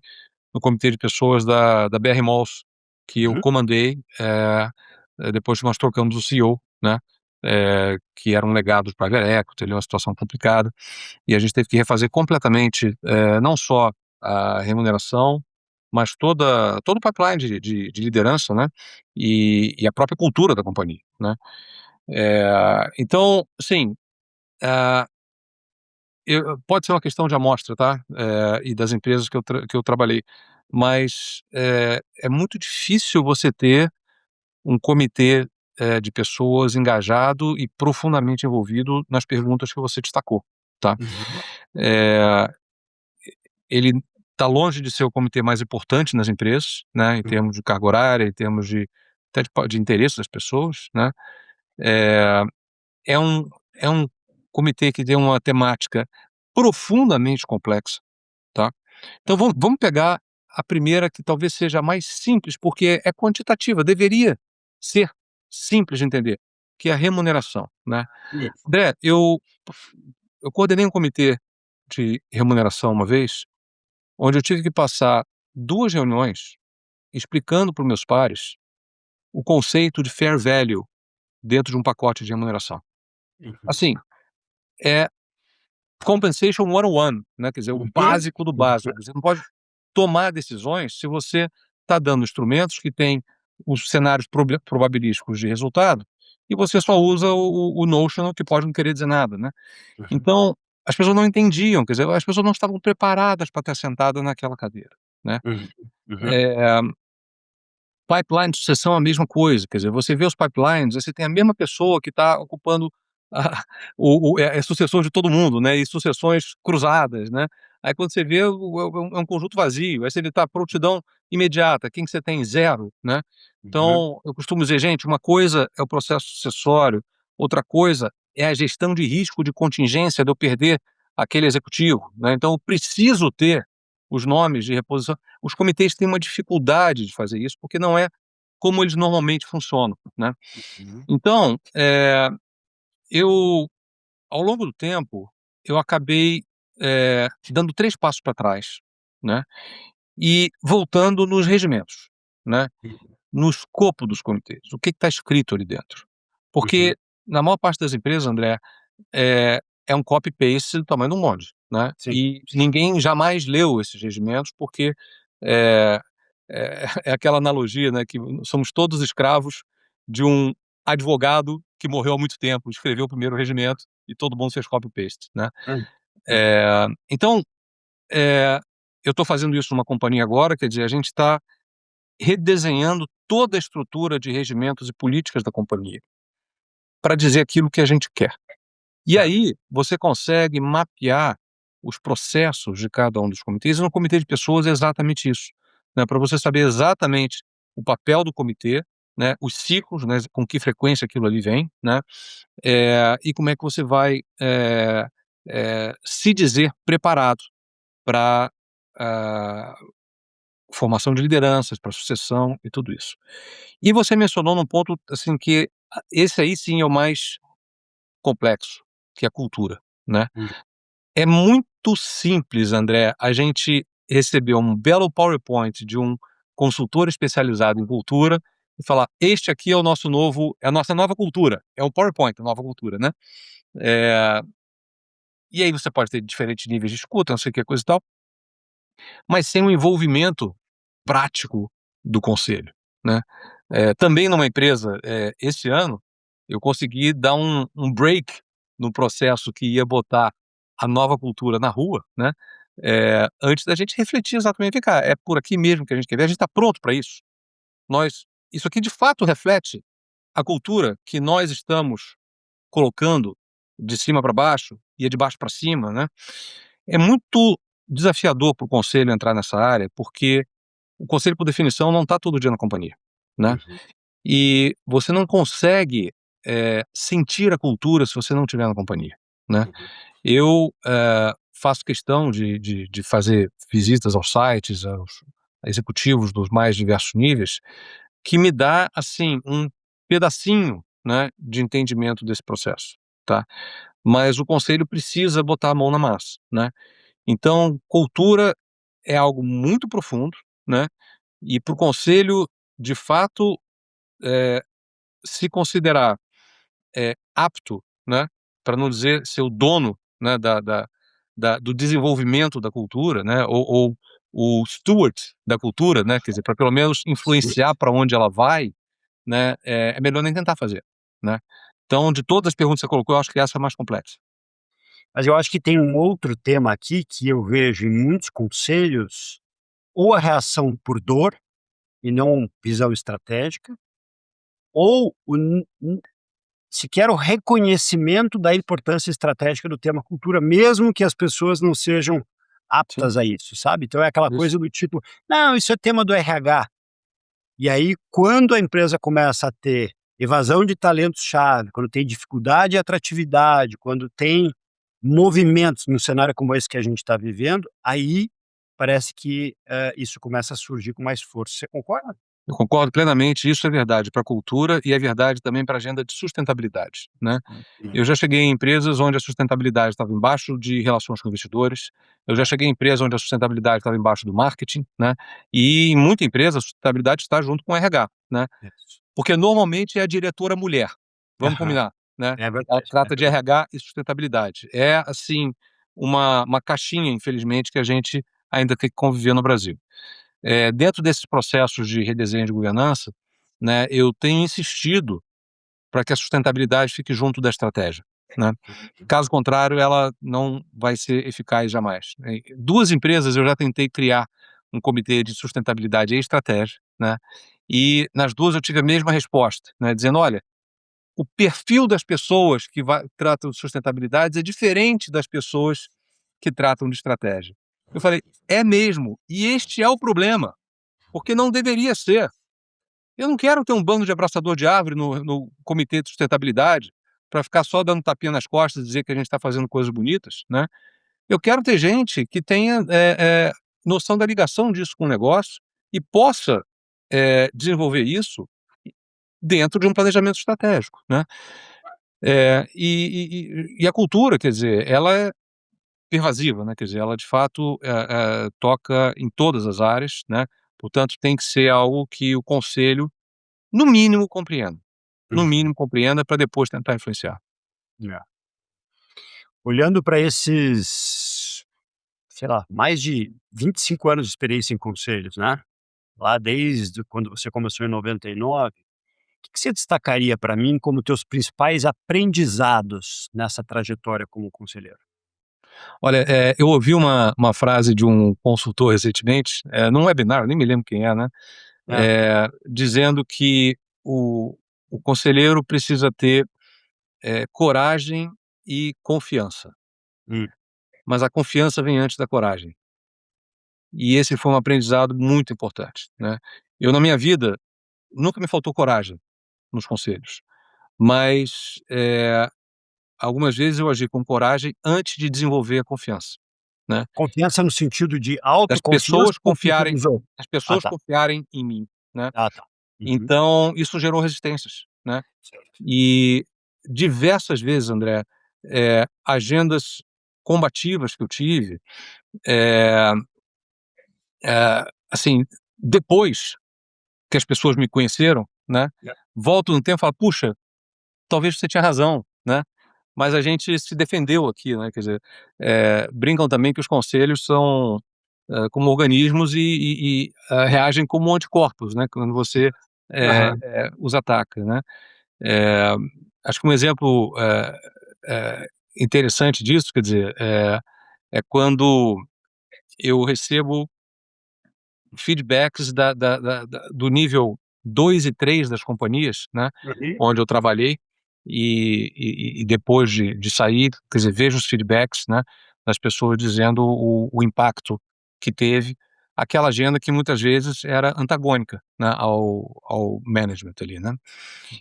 no comitê de pessoas da BR Malls, que eu Uhum. comandei, depois que nós trocamos o CEO, né? Que era um legado do private equity, ele é uma situação complicada, e a gente teve que refazer completamente, não só a remuneração, mas todo o pipeline de liderança, né? E a própria cultura da companhia, né? Então, sim, ah, pode ser uma questão de amostra, tá? E das empresas que eu trabalhei, mas é muito difícil você ter um comitê de pessoas engajado e profundamente envolvido nas perguntas que você destacou, tá? Uhum. Eh, Ele está longe de ser o comitê mais importante nas empresas, né? Em Uhum. termos de carga horária, em termos de até de interesse das pessoas, né? Eh, é um comitê que tem uma temática profundamente complexa, tá? Então vamos pegar a primeira, que talvez seja a mais simples, porque é quantitativa, deveria ser simples de entender, que é a remuneração, né. Isso. André, eu coordenei um comitê de remuneração uma vez, onde eu tive que passar 2 reuniões explicando para os meus pares o conceito de fair value dentro de um pacote de remuneração. Uhum. Assim, é compensation 101, né, quer dizer, o Uhum. básico do Uhum. básico. Você não pode tomar decisões se você está dando instrumentos que têm os cenários probabilísticos de resultado e você só usa o notional, que pode não querer dizer nada, né. Uhum. Então, as pessoas não entendiam, quer dizer, as pessoas não estavam preparadas para estar sentada naquela cadeira, né. Uhum. Uhum. Eh Pipeline de sucessão é a mesma coisa, quer dizer, você vê os pipelines, aí você tem a mesma pessoa que está ocupando a é sucessor de todo mundo, né, e sucessões cruzadas, né. Aí quando você vê é um conjunto vazio, aí se ele está prontidão imediata, quem que você tem? Zero, né. Uhum. Então, eu costumo dizer: "Gente, uma coisa é o processo sucessório, outra coisa é a gestão de risco de contingência de eu perder aquele executivo", né. Então eu preciso ter os nomes de reposição. Os comitês têm uma dificuldade de fazer isso, porque não é como eles normalmente funcionam, né. Uhum. Então, eu, ao longo do tempo, eu acabei, dando 3 passos para trás, né, e voltando nos regimentos, né, no escopo dos comitês, o que está escrito ali dentro. Uhum. Porque, na maior parte das empresas, André, é um copy paste do tamanho de um monte, né, Sim. e ninguém jamais leu esses regimentos, porque, eh é aquela analogia, né, que somos todos escravos de um advogado que morreu há muito tempo, escreveu o primeiro regimento e todo mundo fez copy paste, né. Hum. Uhum. Então, eu estou fazendo isso numa companhia agora, quer dizer, a gente está redesenhando toda a estrutura de regimentos e políticas da companhia para dizer aquilo que a gente quer. E Certo. aí você consegue mapear os processos de cada um dos comitês, e no comitê de pessoas é exatamente isso, né, para você saber exatamente o papel do comitê, né, os ciclos, né, com que frequência aquilo ali vem, né, e como é que você vai se dizer preparado para formação de lideranças, para sucessão e tudo isso. E você mencionou num ponto assim que esse aí sim é o mais complexo, que é a cultura, né? Hum. É muito simples, André, a gente receber um belo PowerPoint de um consultor especializado em cultura e falar: este aqui é o nosso novo, é a nossa nova cultura, é o PowerPoint, a nova cultura, né? E aí você pode ter diferentes níveis de escuta, não sei o que, coisa e tal, mas sem o envolvimento prático do conselho, né? Também numa empresa, esse ano, eu consegui dar um break no processo que ia botar a nova cultura na rua, né? Antes da gente refletir exatamente, vem cá, é por aqui mesmo que a gente quer ver, a gente está pronto para isso? Isso aqui de fato reflete a cultura que nós estamos colocando de cima para baixo e de baixo para cima, né? É muito desafiador para o conselho entrar nessa área, porque o conselho, por definição, não está todo dia na companhia, né? Uhum. E você não consegue sentir a cultura se você não estiver na companhia, né? Uhum. Eu faço questão de fazer visitas aos sites, aos executivos dos mais diversos níveis, que me dá, assim, um pedacinho, né, de entendimento desse processo, tá? Mas o conselho precisa botar a mão na massa, né? Então, cultura é algo muito profundo, né? E para o conselho, de fato, se considerar apto, né, para não dizer ser o dono, né, do desenvolvimento da cultura, né, ou o steward da cultura, né, quer dizer, para pelo menos Sim. influenciar para onde ela vai, né, é melhor nem tentar fazer, né. Então, de todas as perguntas que você colocou, eu acho que essa é a mais complexa. Mas eu acho que tem um outro tema aqui que eu vejo em muitos conselhos, ou a reação por dor e não visão estratégica, ou sequer o reconhecimento da importância estratégica do tema cultura, mesmo que as pessoas não sejam Sim, aptas a isso, sabe? Então é aquela isso. coisa do tipo: "Não, isso é tema do RH". E aí, quando a empresa começa a ter evasão de talentos-chave, quando tem dificuldade e atratividade, quando tem movimentos no cenário como esse que a gente está vivendo, aí parece que, isso começa a surgir com mais força. Você concorda? Eu concordo plenamente, isso é verdade para a cultura e é verdade também para a agenda de sustentabilidade, né. Sim. Eu já cheguei em empresas onde a sustentabilidade estava embaixo de relações com investidores, eu já cheguei em empresa onde a sustentabilidade estava embaixo do marketing, né, e em muita empresa a sustentabilidade está junto com o RH, né, Isso. porque normalmente é a diretora mulher, vamos Aham. combinar, né, É ela verdade, é trata de verdade. RH e sustentabilidade. É, assim, uma caixinha, infelizmente, que a gente ainda tem que conviver no Brasil. Dentro desses processos de redesenho de governança, né, eu tenho insistido para que a sustentabilidade fique junto da estratégia, né. Caso contrário, ela não vai ser eficaz jamais, né. 2 empresas eu já tentei criar um comitê de sustentabilidade e estratégia, né, e nas 2 eu tive a mesma resposta, né, dizendo: "Olha, o perfil das pessoas que tratam de sustentabilidade é diferente das pessoas que tratam de estratégia". Eu falei: "É mesmo, e este é o problema, porque não deveria ser". Eu não quero ter um bando de abraçador de árvore no comitê de sustentabilidade, para ficar só dando tapinha nas costas e dizer que a gente está fazendo coisas bonitas, né. Eu quero ter gente que tenha, noção da ligação disso com o negócio e possa, desenvolver isso dentro de um planejamento estratégico, né. E a cultura, quer dizer, ela é pervasiva, né, quer dizer, ela de fato, toca em todas as áreas, né, portanto tem que ser algo que o conselho, no mínimo, compreenda. No Uhum. mínimo compreenda para depois tentar influenciar. É. Olhando para esses, sei lá, mais de 25 anos de experiência em conselhos, né, lá desde quando você começou em 99, que você destacaria para mim como teus principais aprendizados nessa trajetória como conselheiro? Olha, eu ouvi uma frase de um consultor recentemente, num webinar, nem me lembro quem é, né, dizendo que o conselheiro precisa ter coragem e confiança. Mas a confiança vem antes da coragem. E esse foi um aprendizado muito importante, né? Eu, na minha vida, nunca me faltou coragem nos conselhos, mas algumas vezes eu agi com coragem antes de desenvolver a confiança, né? Confiança no sentido de Das autoconfiança pessoas ou confiança confiarem, nos outros? as Ah, pessoas tá. confiarem em mim, né? Ah, tá. Uhum. Então, isso gerou resistências, né? Certo. E diversas vezes, André, agendas combativas que eu tive, assim, depois que as pessoas me conheceram, né? Volto no tempo e falo, puxa, talvez você tinha razão, né? Mas a gente se defendeu aqui, né? Quer dizer, brincam também que os conselhos são como organismos e reagem como anticorpos, né? Quando você Aham. os ataca, né? Acho que um exemplo interessante disso, quer dizer, é quando eu recebo feedbacks do nível 2 e 3 das companhias, né, Uhum. onde eu trabalhei, e depois de sair, quer dizer, vejo os feedbacks, né, das pessoas dizendo o impacto que teve aquela agenda que muitas vezes era antagônica, né, ao management ali, né.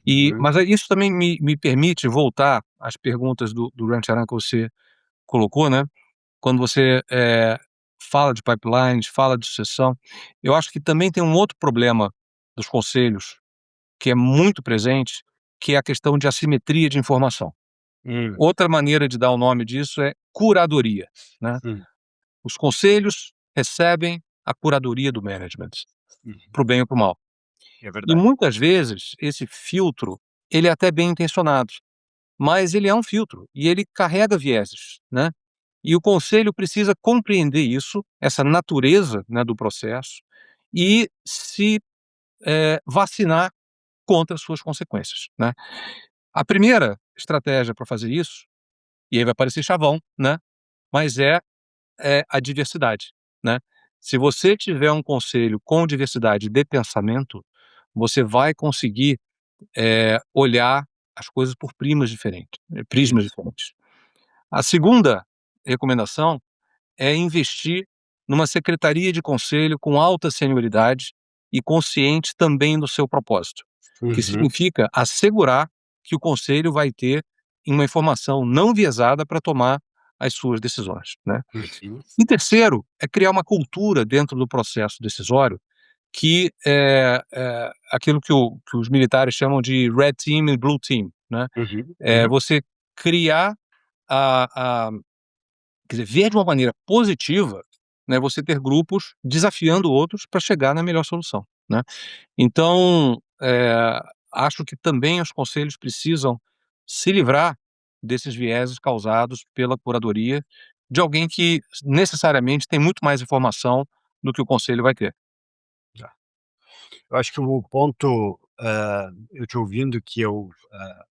Uhum. Mas aí isso também me permite voltar às perguntas do Ranch Aran que você colocou, né, quando você fala de pipelines, fala de sucessão, eu acho que também tem um outro problema dos conselhos, que é muito presente, que é a questão de assimetria de informação. Hum. Outra maneira de dar o nome disso é curadoria, né? Hum. Os conselhos recebem a curadoria do management, para o bem ou para o mal. É E verdade. muitas vezes esse filtro, ele é até bem intencionado, mas ele é um filtro e ele carrega vieses, né? E o conselho precisa compreender isso, essa natureza, né, do processo, e se vacinar contra as suas consequências, né. A primeira estratégia para fazer isso, e aí vai parecer chavão, né, mas a diversidade, né. Se você tiver um conselho com diversidade de pensamento, você vai conseguir olhar as coisas por prismas Isso. diferentes. A segunda recomendação é investir numa secretaria de conselho com alta senioridade e consciente também do seu propósito, que Uhum. significa assegurar que o conselho vai ter uma informação não viesada para tomar as suas decisões, né? Uhum. E terceiro, é criar uma cultura dentro do processo decisório que é aquilo que os militares chamam de red team e blue team, né? Uhum. É Uhum. você criar a quer dizer, ver de uma maneira positiva, né, você ter grupos desafiando outros para chegar na melhor solução, né. Então, acho que também os conselhos precisam se livrar desses vieses causados pela curadoria de alguém que necessariamente tem muito mais informação do que o conselho vai ter. Tá. Eu acho que o ponto, eu te ouvindo que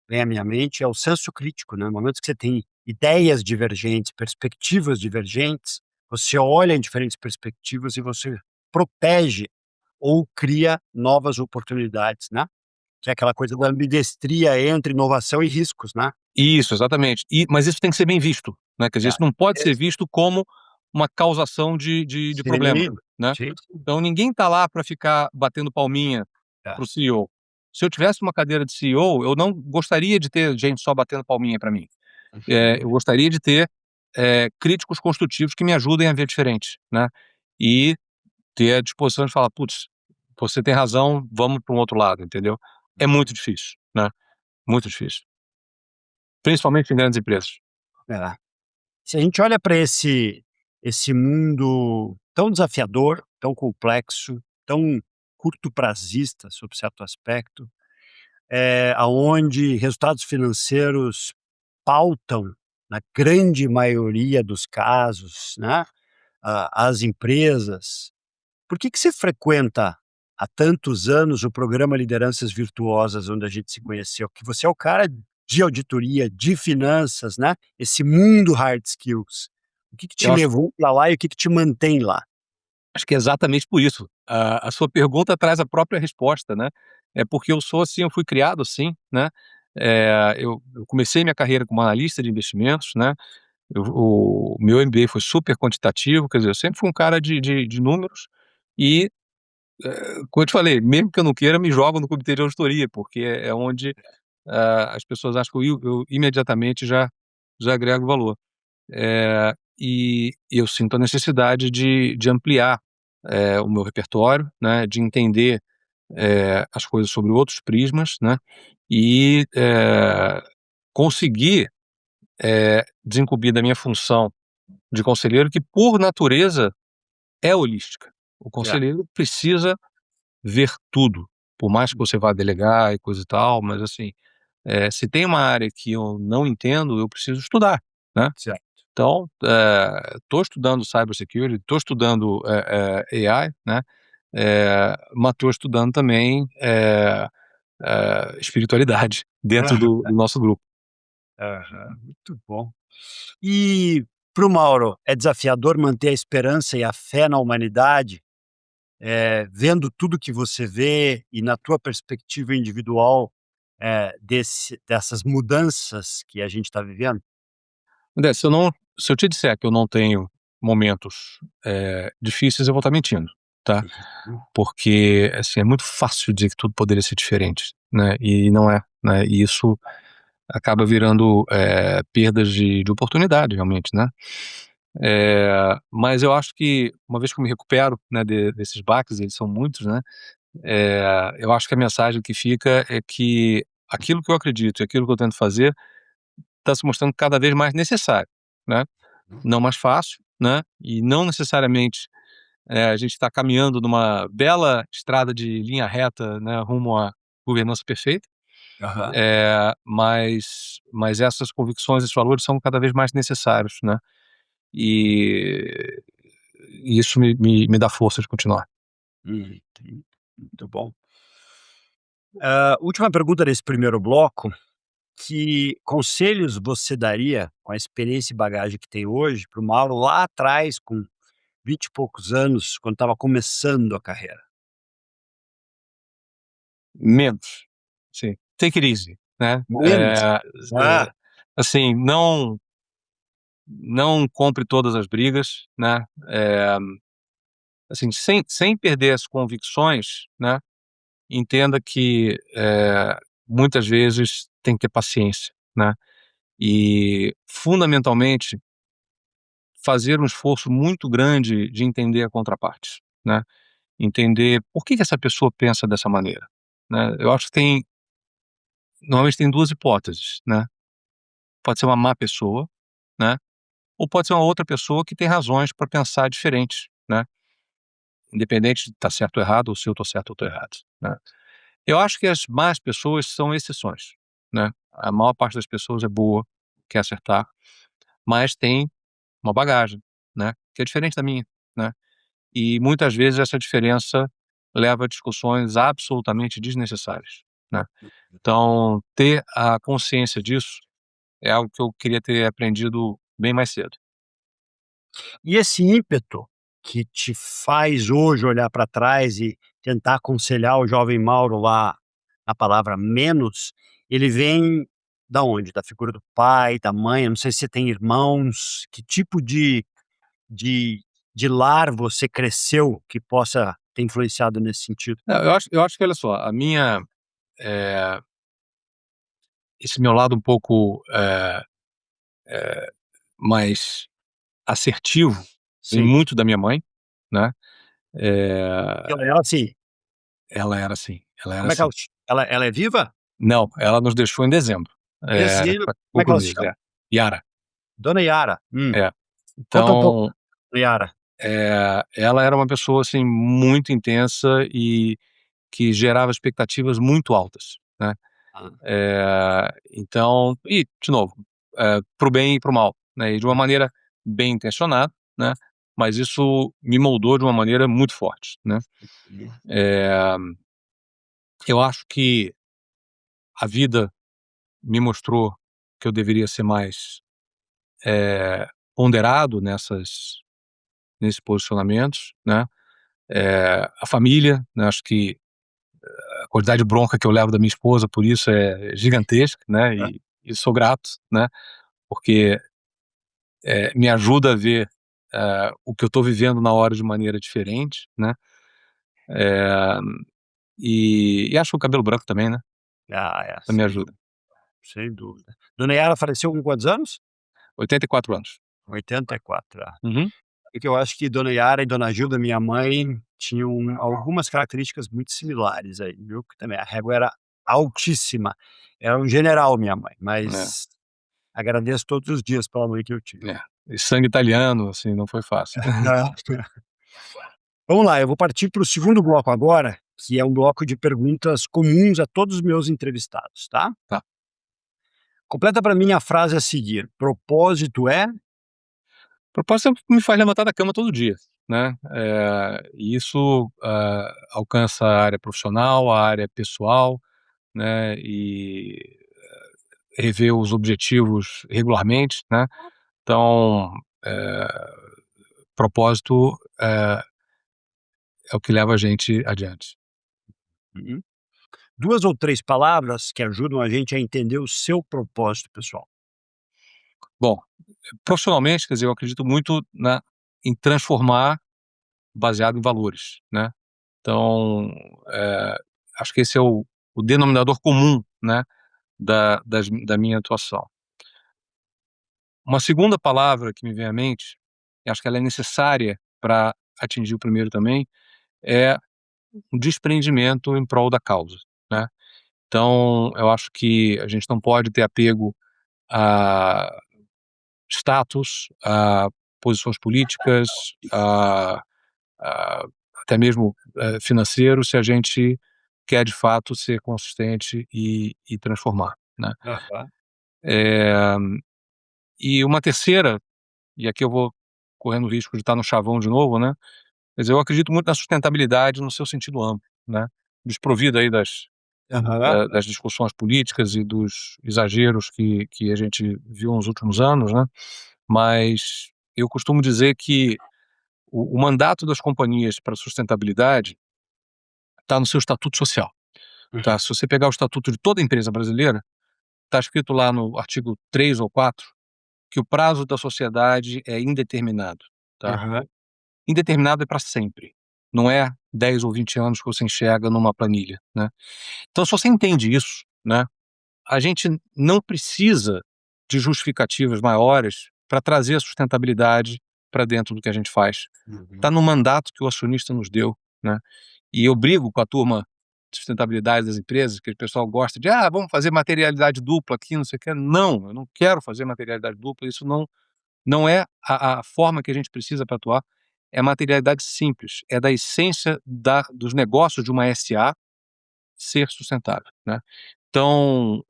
vem à minha mente é o senso crítico, né, no momento que você tem ideias divergentes, perspectivas divergentes, você olha em diferentes perspectivas e você protege ou cria novas oportunidades, né, que é aquela coisa da ambidestria entre inovação e riscos, né. Isso, exatamente. Mas isso tem que ser bem visto, né, quer dizer, É. isso não pode ser Ex visto como uma causação de problema, Sim, né. sim, sim. Então ninguém está lá para ficar batendo palminha É. para o CEO. Se eu tivesse uma cadeira de CEO, eu não gostaria de ter gente só batendo palminha para mim. Uhum. Eu gostaria de ter, críticos construtivos que me ajudem a ver diferente, né, e ter a disposição de falar: "Putz, você tem razão, vamos para um outro lado", entendeu. É muito difícil, né, muito difícil, principalmente em grandes empresas. É. Se a gente olha para esse mundo tão desafiador, tão complexo, tão curto-prazista sob certo aspecto, aonde resultados financeiros pautam, na grande maioria dos casos, né, as empresas. Por que você frequenta há tantos anos o programa Lideranças Virtuosas, onde a gente se conheceu? Que você é o cara de auditoria, de finanças, né, esse mundo hard skills. O que te Eu acho levou para lá e o que te mantém lá? acho que é exatamente por isso, a sua pergunta traz a própria resposta, né? É porque eu sou assim, eu fui criado assim, né? Eu comecei minha carreira como analista de investimentos, né? O meu MBA foi super quantitativo, quer dizer, eu sempre fui um cara de números e, como eu te falei, mesmo que eu não queira, me jogo no comitê de auditoria, porque é onde as pessoas acham que eu imediatamente já agrego valor. E eu sinto a necessidade de ampliar o meu repertório, né, de entender as coisas sobre outros prismas, né, e conseguir desincumbir da minha função de conselheiro, que por natureza é holística. O É, conselheiro precisa ver tudo, por mais que você vá delegar e coisa e tal, mas assim, se tem uma área que eu não entendo, eu preciso estudar, né. certo. Então, estou estudando cybersecurity, estou estudando AI, né, mas estou estudando também espiritualidade dentro do nosso grupo. Aham, muito bom. E para o Mauro, é desafiador manter a esperança e a fé na humanidade, vendo tudo que você vê e na tua perspectiva individual, dessas mudanças que a gente está vivendo? André, se eu te disser que eu não tenho momentos difíceis, eu vou estar mentindo, tá? Uhum. Porque, assim, é muito fácil dizer que tudo poderia ser diferente, né? E não é, né? E isso acaba virando perdas de oportunidade, realmente, né? Mas eu acho que uma vez que eu me recupero, né, desses baques, eles são muitos, né? Eu acho que a mensagem que fica é que aquilo que eu acredito e aquilo que eu tento fazer está se mostrando cada vez mais necessário, né? Não mais fácil, né? E não necessariamente a gente está caminhando numa bela estrada de linha reta, né, rumo à governança perfeita, Aham. mas essas convicções, esses valores são cada vez mais necessários, né? E isso me dá força de continuar. Entendi. Muito bom. Última pergunta desse primeiro bloco, que conselhos você daria, com a experiência e bagagem que tem hoje, para o Mauro lá atrás, com 20 e poucos anos, quando estava começando a carreira? Menos, sim. Take it easy, né? Menos? Ah, Assim, não compre todas as brigas, né? Assim, sem perder as convicções, né? Entenda que muitas vezes tem que ter paciência, né? E fundamentalmente fazer um esforço muito grande de entender a contraparte, né? Entender por que essa pessoa pensa dessa maneira, né? Eu acho que normalmente tem duas hipóteses, né? Pode ser uma má pessoa, né? Ou pode ser uma outra pessoa que tem razões para pensar diferente, né? Independente de estar certo ou errado, ou se eu estou certo ou estou errado, né? Eu acho que as más pessoas são exceções, né? A maior parte das pessoas é boa, quer acertar, mas tem uma bagagem, né, que é diferente da minha, né? E muitas vezes essa diferença leva a discussões absolutamente desnecessárias, né? Então, ter a consciência disso é algo que eu queria ter aprendido bem mais cedo. e esse ímpeto que te faz hoje olhar para trás e tentar aconselhar o jovem Mauro lá, a palavra menos, ele vem da onde? Da figura do pai, da mãe? Eu não sei se você tem irmãos, que tipo de de lar você cresceu que possa ter influenciado nesse sentido? Não, eu acho que olha só, eh, esse meu lado um pouco, mais assertivo vem Sim. muito da minha mãe, né, eh, Ela assim, ela era assim, ela era como é que assim. ela é viva? Não, ela nos deixou em dezembro, Dezembro. faz Como é que poucos ela se meses, chama? Yara. Dona Yara. É. Conta um pouco Então, da Yara. ela era uma pessoa, assim, muito intensa e que gerava expectativas muito altas, né. Ah, Então e, de novo, para o bem e para o mal, né, e de uma maneira bem intencionada, né, mas isso me moldou de uma maneira muito forte, né. Eh, eu acho que a vida me mostrou que eu deveria ser mais, ponderado nesses posicionamentos, né. A família, né? Acho que a quantidade de bronca que eu levo da minha esposa por isso é gigantesca, né? E sou grato, né? Porque me ajuda a ver o que eu estou vivendo na hora de maneira diferente, né? É, e acho que o cabelo branco também, né? Me Sem ajuda. dúvida, sem dúvida. Dona Yara faleceu com quantos anos? 84 anos. 84, Uhum. E que eu acho que Dona Yara e Dona Gilda, minha mãe, tinham algumas características muito similares aí, viu, que também a régua era altíssima. Era um general minha mãe, É, mas agradeço todos os dias pela mãe que eu tive. é. E sangue italiano, assim, não foi fácil. Vamos lá, eu vou partir para o segundo bloco agora, que é um bloco de perguntas comuns a todos os meus entrevistados, tá? Tá. Completa para mim a frase a seguir: propósito é. Propósito me faz levantar da cama todo dia, né? E isso alcança a área profissional, a área pessoal, né? E rever os objetivos regularmente, né? Então, propósito é o que leva a gente adiante. Uhum. 2 ou 3 palavras que ajudam a gente a entender o seu propósito pessoal. Bom, profissionalmente, quer dizer, eu acredito muito em transformar baseado em valores, né? Então, acho que esse é o denominador comum, né, da minha atuação. Uma segunda palavra que me vem à mente, e acho que ela é necessária para atingir o primeiro também, é um desprendimento em prol da causa, né? Então, eu acho que a gente não pode ter apego a status, a posições políticas, a até mesmo financeiro, se a gente quer de fato ser consistente e transformar, né? Aham. Eh, e uma terceira, e aqui eu vou correndo o risco de estar no chavão de novo, né, mas eu acredito muito na sustentabilidade no seu sentido amplo, né, desprovido aí Aham. das discussões políticas e dos exageros que a gente viu nos últimos anos, né, mas eu costumo dizer que o mandato das companhias para a sustentabilidade está no seu estatuto social, tá? Se você pegar o estatuto de toda empresa brasileira, está escrito lá no artigo 3 ou 4 que o prazo da sociedade é indeterminado, tá? Aham. Indeterminado é para sempre, não é 10 ou 20 anos que você enxerga numa planilha, né? Então, se você entende isso, né, a gente não precisa de justificativas maiores para trazer a sustentabilidade para dentro do que a gente faz. Está Uhum. no mandato que o acionista nos deu, né? E eu brigo com a turma de sustentabilidade das empresas, que o pessoal gosta de, vamos fazer materialidade dupla aqui, não sei o quê. Não, eu não quero fazer materialidade dupla, isso não é a forma que a gente precisa para atuar. É materialidade simples, é da essência dos negócios de uma SA ser sustentável, né? Então,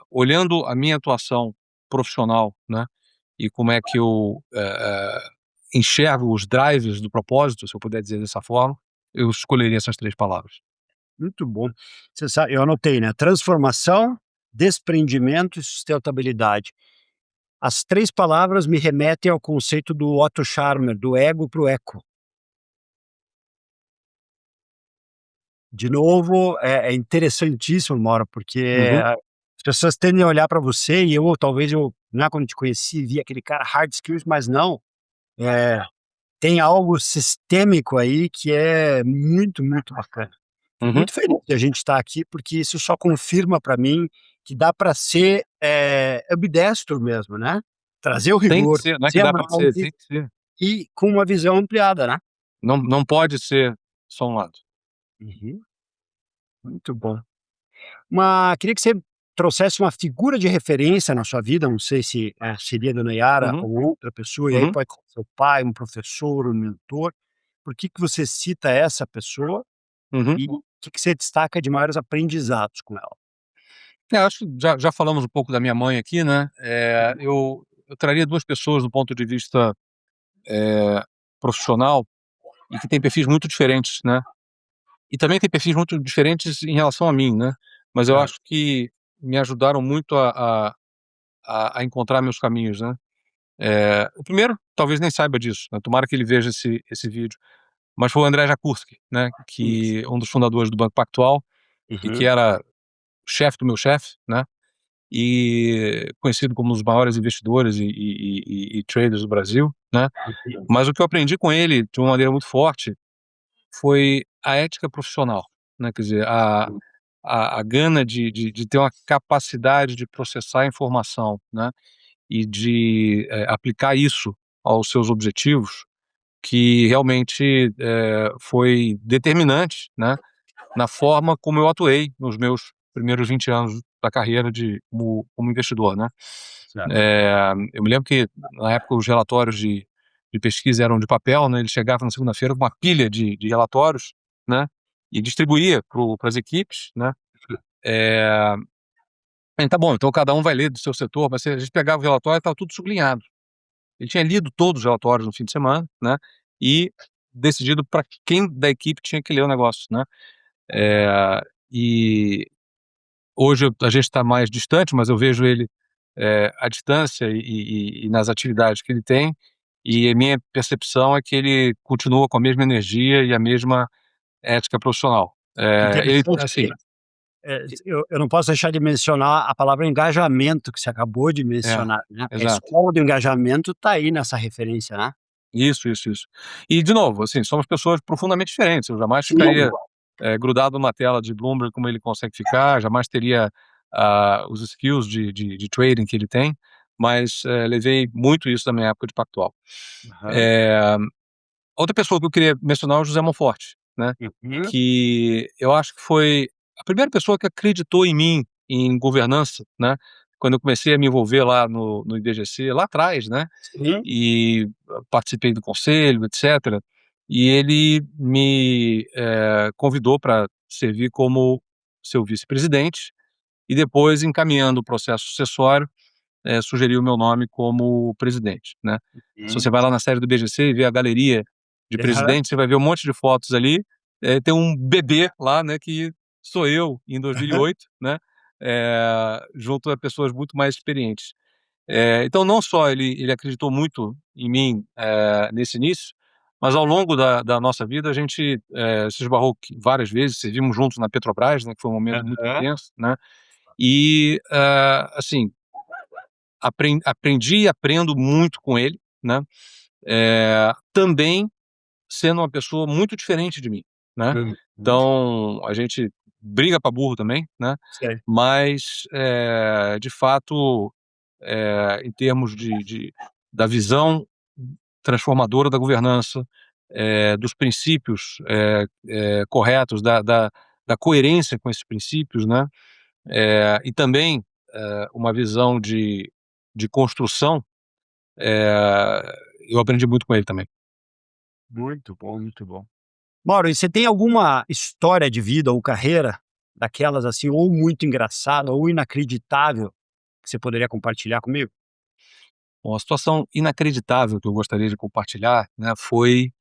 olhando a minha atuação profissional, né, e como é que eu enxergo os drivers do propósito, se eu puder dizer dessa forma, eu escolheria essas 3 palavras. Muito bom. Você sabe, eu anotei, né, transformação, desprendimento e sustentabilidade. As 3 palavras me remetem ao conceito do Otto Scharmer, do ego para o eco. De novo, é interessantíssimo, Maura, porque Uhum, as pessoas tendem a olhar para você e talvez eu, né, quando te conheci, vi aquele cara hard skills, mas não, eh, tem algo sistêmico aí que é muito, muito bacana. Fico uhum. muito feliz de a gente estar aqui, porque isso só confirma para mim que dá para ser, ambidestro mesmo, né. Trazer o Tem que rigor, ser, não é que trazer a dá para ser, análise tem que ser. e com uma visão ampliada, né. Não pode ser só um lado. Uhum, muito bom. Queria que você trouxesse uma figura de referência na sua vida, não sei se, seria a Dona Yara Uhum, ou outra pessoa, e aí uhum, pode ser seu pai, um professor, um mentor. Por que que você cita essa pessoa uhum. e o que que você destaca de maiores aprendizados com ela? Acho que já falamos um pouco da minha mãe aqui, né, eu traria 2 pessoas do ponto de vista, profissional e que têm perfis muito diferentes, né. E também tem perfis muito diferentes em relação a mim, né, mas eu Hã. acho que me ajudaram muito a encontrar meus caminhos, né. O primeiro talvez nem saiba disso, né, tomara que ele veja esse vídeo, mas foi o André Jakurski, né, Isso. que um dos fundadores do Banco Pactual e que era chefe do meu chefe, né, e conhecido como um dos maiores investidores e traders do Brasil, né. Uhum. Mas o que eu aprendi com ele de uma maneira muito forte foi a ética profissional, né, quer dizer, a gana de ter uma capacidade de processar a informação, né, e de aplicar isso aos seus objetivos, que realmente foi determinante, né, na forma como eu atuei nos meus primeiros 20 anos da carreira como investidor, né. Certo. Eu me lembro que na época os relatórios de pesquisa eram de papel, né, ele chegava na segunda-feira com uma pilha de relatórios, né, e distribuía para as equipes, né. Eh, tá bom, então cada um vai ler do seu setor, mas a gente pegava o relatório e estava tudo sublinhado. Ele tinha lido todos os relatórios no fim de semana, né, e decidido para quem da equipe tinha que ler o negócio, né. Eh, e hoje a gente está mais distante, mas eu vejo ele à distância e nas atividades que ele tem, e a minha percepção é que ele continua com a mesma energia e a mesma ética profissional. Ele, Interessante assim, que, eu não posso deixar de mencionar a palavra engajamento que você acabou de é, mencionar, né, a exato. escola do engajamento está aí nessa referência, né. Isso. E de novo, assim, somos pessoas profundamente diferentes, eu jamais Sim. ficaria grudado numa tela de Bloomberg como ele consegue ficar, jamais teria os skills de trading que ele tem, mas levei muito isso da minha época de Pactual. Aham. Eh, Outra pessoa que eu queria mencionar é o José Monforte, né, Uhum. que eu acho que foi a primeira pessoa que acreditou em mim, em governança, né, quando eu comecei a me envolver lá no IBGC, lá atrás, né, Sim. e participei do conselho, etc. E ele me convidou para servir como seu vice-presidente e depois, encaminhando o processo sucessório, sugeriu o meu nome como presidente, né. Se você Uhum. vai lá na sede do BGC e vê a galeria de Aham. presidente, você vai ver um monte de fotos ali, tem um bebê lá, né, que sou eu em Aham. 2008, né, junto a pessoas muito mais experientes. Então não só ele acreditou muito em mim, nesse início, mas ao longo da nossa vida a gente, se esbarrou várias vezes, servimos juntos na Petrobras, né, que foi um momento muito Aham. intenso, né, e, assim, aprendi e aprendo muito com ele, né, também sendo uma pessoa muito diferente de mim, né. Uhum. Então a gente briga pra burro também, né, Sei. mas, de fato, em termos da visão transformadora da governança, dos princípios, corretos, da coerência com esses princípios, né, e também, uma visão de construção, eu aprendi muito com ele também. Muito bom, muito bom. Mauro, e você tem alguma história de vida ou carreira, daquelas assim, ou muito engraçada ou inacreditável, que você poderia compartilhar comigo? Bom, a situação inacreditável que eu gostaria de compartilhar, né, foi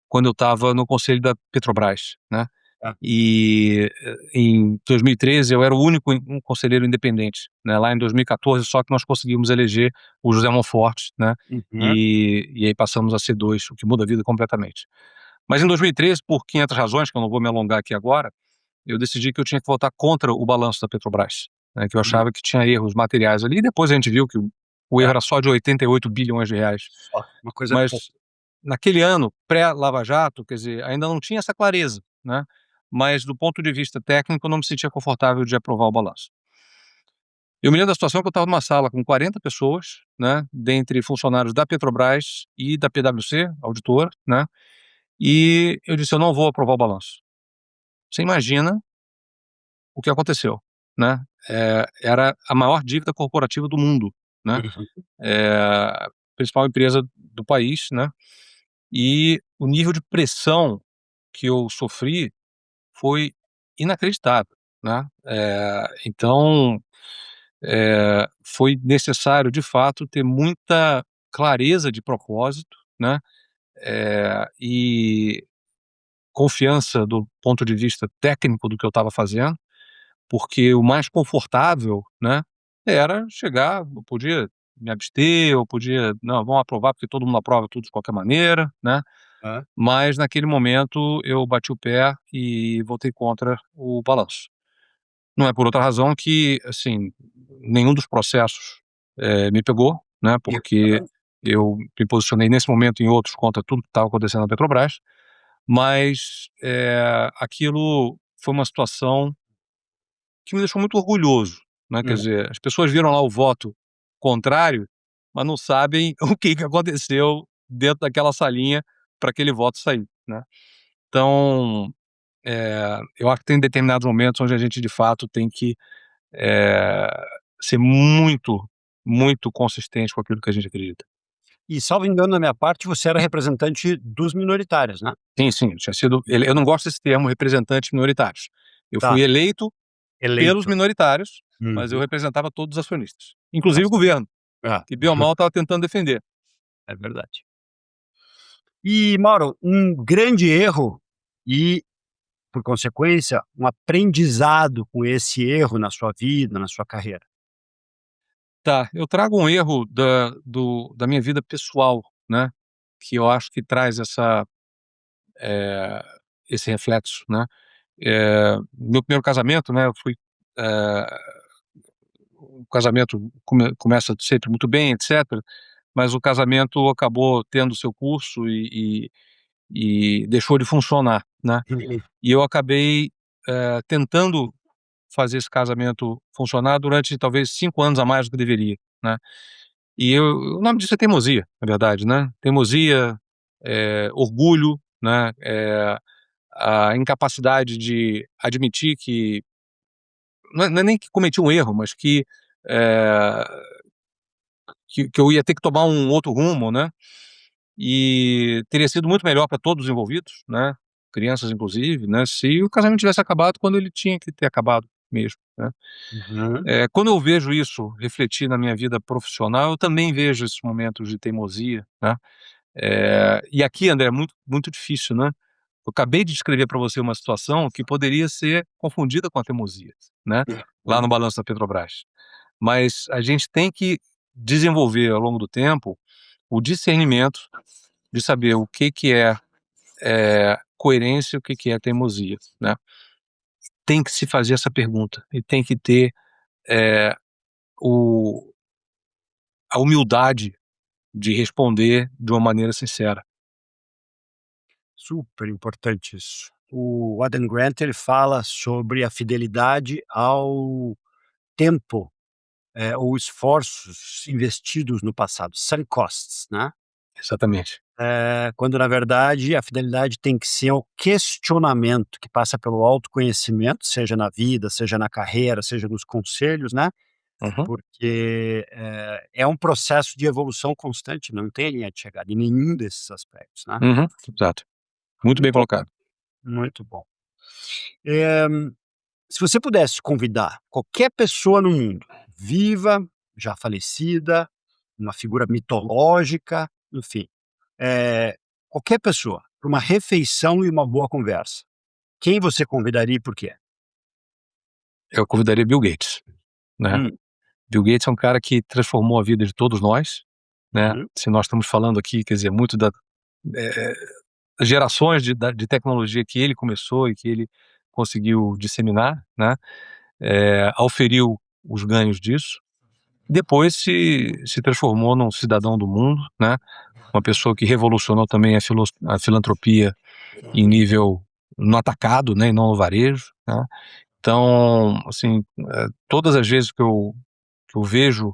quando eu estava no conselho da Petrobras, né, Tá. e em 2013 eu era o único um conselheiro independente, né, lá em 2014 só que nós conseguimos eleger o José Monforte, né, Uhum. e aí passamos a ser 2, o que muda a vida completamente. Mas em 2013, por 500 razões, que eu não vou me alongar aqui agora, eu decidi que eu tinha que votar contra o balanço da Petrobras, né, que eu Hum. achava que tinha erros materiais ali, e depois a gente viu que o erro É, era só de 88 bilhões de reais. só, uma coisa pouco. Mas naquele ano, pré-Lava Jato, quer dizer, ainda não tinha essa clareza, né, mas do ponto de vista técnico eu não me sentia confortável de aprovar o balanço. Eu me lembro da situação que eu estava numa sala com 40 pessoas, né, dentre funcionários da Petrobras e da PwC, auditora, né, e eu disse: "Eu não vou aprovar o balanço". Você imagina o que aconteceu, né, era a maior dívida corporativa do mundo, né, Uhum. a principal empresa do país, né, e o nível de pressão que eu sofri foi inacreditável, né. Então, foi necessário de fato ter muita clareza de propósito, né, e confiança do ponto de vista técnico do que eu estava fazendo, porque o mais confortável, né, era chegar, eu podia me abster, eu podia: "Não, vamos aprovar porque todo mundo aprova tudo de qualquer maneira", né. Hã? mas naquele momento eu bati o pé e voltei contra o balanço. Não é por outra razão que, assim, nenhum dos processos, me pegou, né, E porque hã? eu me posicionei nesse momento e em outros contra tudo que estava acontecendo na Petrobras, mas, aquilo foi uma situação que me deixou muito orgulhoso, né, quer Hum. dizer, as pessoas viram lá o voto contrário, mas não sabem o que que aconteceu dentro daquela salinha para aquele voto sair, né. Então, eu acho que tem determinados momentos onde a gente de fato tem que, eh, ser muito, muito consistente com aquilo que a gente acredita. E salvo engano da minha parte, você era representante dos minoritários, né? Sim, sim, eu tinha sido eu não gosto desse termo representantes minoritários. Eu Tá, fui eleito pelos eleito. minoritários, mas eu Uhum. representava todos os acionistas, Tá inclusive o certo. governo, É, que bem ou mal estava tentando defender. é verdade. E, Mauro, um grande erro e, por consequência, um aprendizado com esse erro na sua vida, na sua carreira. Tá, eu trago um erro da minha vida pessoal, né, que eu acho que traz eh, esse reflexo, né. Meu primeiro casamento, né, eu fui, eh, o casamento começa sempre muito bem, etcétera, mas o casamento acabou tendo seu curso e deixou de funcionar, né. Uhum. E eu acabei, tentando fazer esse casamento funcionar durante talvez 5 anos a mais do que deveria, né. E o nome disso é teimosia, na verdade, né. Teimosia, orgulho, né, a incapacidade de admitir que não é nem que cometi um erro, mas eh, que eu ia ter que tomar um outro rumo, né, e teria sido muito melhor para todos os envolvidos, né, crianças inclusive, né, se o casamento tivesse acabado quando ele tinha que ter acabado mesmo, né. Uhum. Quando eu vejo isso refletir na minha vida profissional, eu também vejo esses momentos de teimosia, né. E aqui, André, é muito muito difícil, né. Eu acabei de descrever para você uma situação que poderia ser confundida com a teimosia, né, lá no balanço da Petrobras. Mas a gente tem que desenvolver ao longo do tempo o discernimento de saber o que que é coerência e o que que é teimosia, né. Tem que se fazer essa pergunta e tem que ter, eh, o a humildade de responder de uma maneira sincera. Super importante isso. O Adam Grant, ele fala sobre a fidelidade ao tempo, ou esforços investidos no passado, sunk costs, né. Exatamente. Quando na verdade a fidelidade tem que ser o questionamento que passa pelo autoconhecimento, seja na vida, seja na carreira, seja nos conselhos, né, Uhum, porque, é um processo de evolução constante, não tem linha de chegada em nenhum desses aspectos, né. uhum, exato. Muito bem Muito colocado. muito bom. Eh, Se você pudesse convidar qualquer pessoa no mundo, viva, já falecida, uma figura mitológica, enfim, qualquer pessoa, para uma refeição e uma boa conversa, quem você convidaria e por quê? Eu convidaria Bill Gates, né. Hum, Bill Gates é um cara que transformou a vida de todos nós, né. uhum, Se nós estamos falando aqui, quer dizer, muito eh, das gerações de tecnologia que ele começou e que ele conseguiu disseminar, né, auferiu os ganhos disso. Depois se transformou num cidadão do mundo, né, uma pessoa que revolucionou também a filantropia em nível no atacado, né, e não no varejo, né. Então, assim, todas as vezes que eu vejo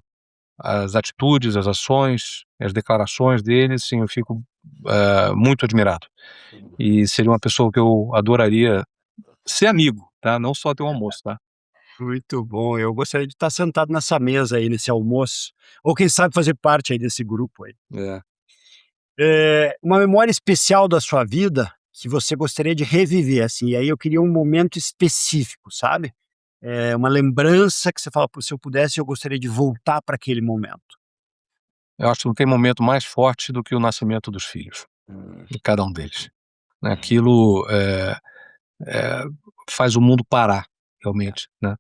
as atitudes, as ações, as declarações dele, assim, eu fico, muito admirado. E seria uma pessoa que eu adoraria ser amigo, tá, não só ter um almoço, tá. muito bom, eu gostaria de estar sentado nessa mesa aí, nesse almoço, ou quem sabe fazer parte aí desse grupo aí. É. Uma memória especial da sua vida que você gostaria de reviver, assim, e aí eu queria um momento específico, sabe? Uma lembrança que você fala: "Pô, se eu pudesse, eu gostaria de voltar para aquele momento". Eu acho que não tem momento mais forte do que o nascimento dos filhos, de cada um deles, né, aquilo, eh, faz o mundo parar, realmente, né.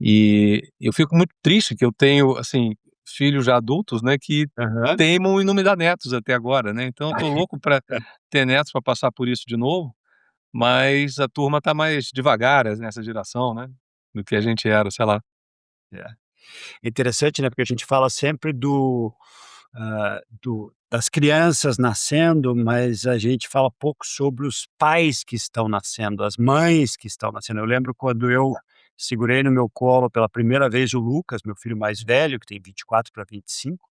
E eu fico muito triste que eu tenho, assim, filhos já adultos, né, que Aham. teimam em não me dar netos até agora, né, então eu tô louco para ter netos para passar por isso de novo, mas a turma tá mais devagar nessa geração, né, do que a gente era, sei lá. É. Interessante, né, porque a gente fala sempre das crianças nascendo, mas a gente fala pouco sobre os pais que estão nascendo, as mães que estão nascendo. Eu lembro quando eu segurei no meu colo pela primeira vez o Lucas, meu filho mais velho, que tem 24 para 25,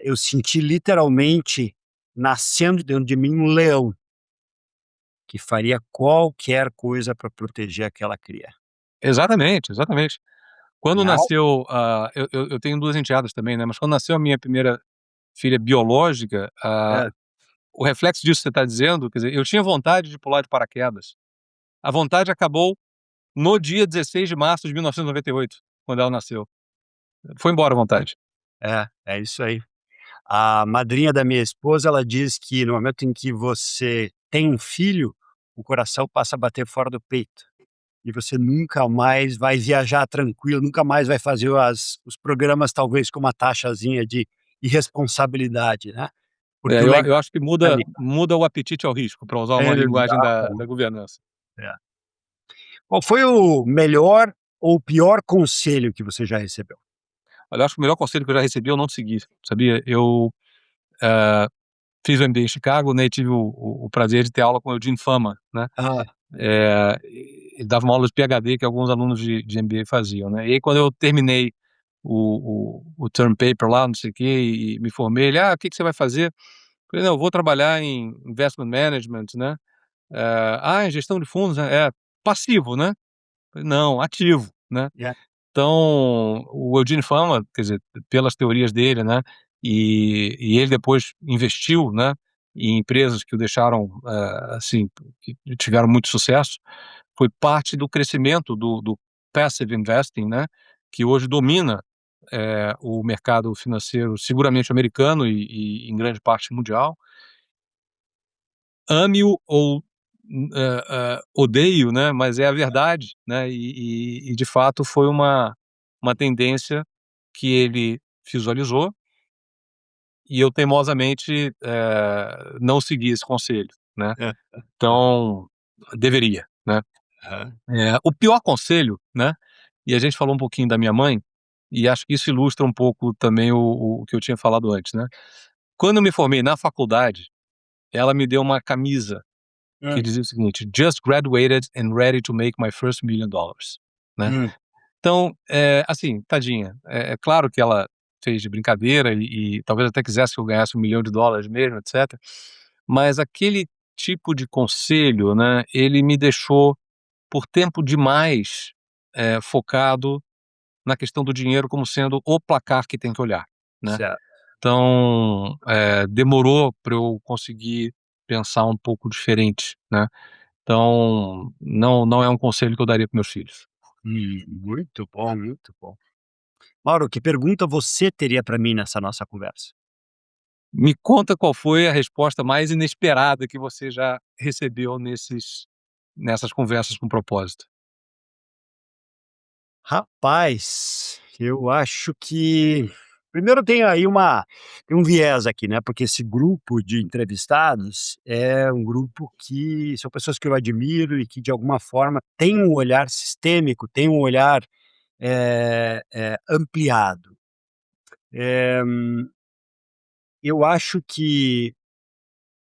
eu senti literalmente nascendo dentro de mim um leão, que faria qualquer coisa para proteger aquela cria. Exatamente, exatamente. Quando Né? nasceu, eu tenho 2 enteadas também, né, mas quando nasceu a minha primeira filha biológica, É, o reflexo disso que você está dizendo, quer dizer, eu tinha vontade de pular de paraquedas. A vontade acabou no dia 16 de março de 1998, quando ela nasceu. Foi embora a vontade. é isso aí. A madrinha da minha esposa, ela diz que no momento em que você tem um filho, o coração passa a bater fora do peito. E você nunca mais vai viajar tranquilo, nunca mais vai fazer os programas, talvez com uma taxazinha de irresponsabilidade, né, porque É, o legado eu acho que tá muda ali. muda o apetite ao risco, para usar uma linguagem da Exatamente, governança. é. Qual foi o melhor ou pior conselho que você já recebeu? Olha, eu acho que o melhor conselho que eu já recebi eu não segui, sabia? Eu, eh, fiz o MBA em Chicago, né, e tive o prazer de ter aula com o Eugene Fama, né. Ah, Ele dava uma aula de PhD que alguns alunos de MBA faziam, né. E aí quando eu terminei o term paper lá, não sei o quê, e me formei, ele: "Ah, o que que você vai fazer?" Falei: "Não, eu vou trabalhar em investment management, né." Em gestão de fundos, né, é passivo, né?" Falei: "Não, ativo, né." é, Então, o Eugene Fama, quer dizer, pelas teorias dele, né, e ele depois investiu, né, em empresas que o deixaram, assim, que tiveram muito sucesso, foi parte do crescimento do passive investing, né, que hoje domina, o mercado financeiro seguramente americano e em grande parte mundial. Ame-o ou, odeie-o, né, mas é a verdade, né, e de fato foi uma tendência que ele visualizou e eu teimosamente, não segui esse conselho, né, é, é, então deveria, né. aham, O pior conselho, né, e a gente falou um pouquinho da minha mãe, e acho que isso ilustra um pouco também o que eu tinha falado antes, né. Quando eu me formei na faculdade, ela me deu uma camisa que hã, dizia o seguinte: "Just graduated and ready to make my first $1 million", né. hum, Então, assim, tadinha, é claro que ela fez de brincadeira e talvez até quisesse que eu ganhasse $1 milhão mesmo, etcétera, mas aquele tipo de conselho, né, ele me deixou por tempo demais, focado na questão do dinheiro como sendo o placar que tem que olhar, né. certo. Então, demorou para eu conseguir pensar um pouco diferente, né. Então, não é um conselho que eu daria para meus filhos. Muito bom, muito bom. Mauro, que pergunta você teria para mim nessa nossa conversa? Me conta qual foi a resposta mais inesperada que você já recebeu nessas conversas com propósito. Rapaz, eu acho que primeiro tem um viés aqui, né, porque esse grupo de entrevistados é um grupo que são pessoas que eu admiro e que de alguma forma têm um olhar sistêmico, têm um olhar, ampliado. Eh, eu acho que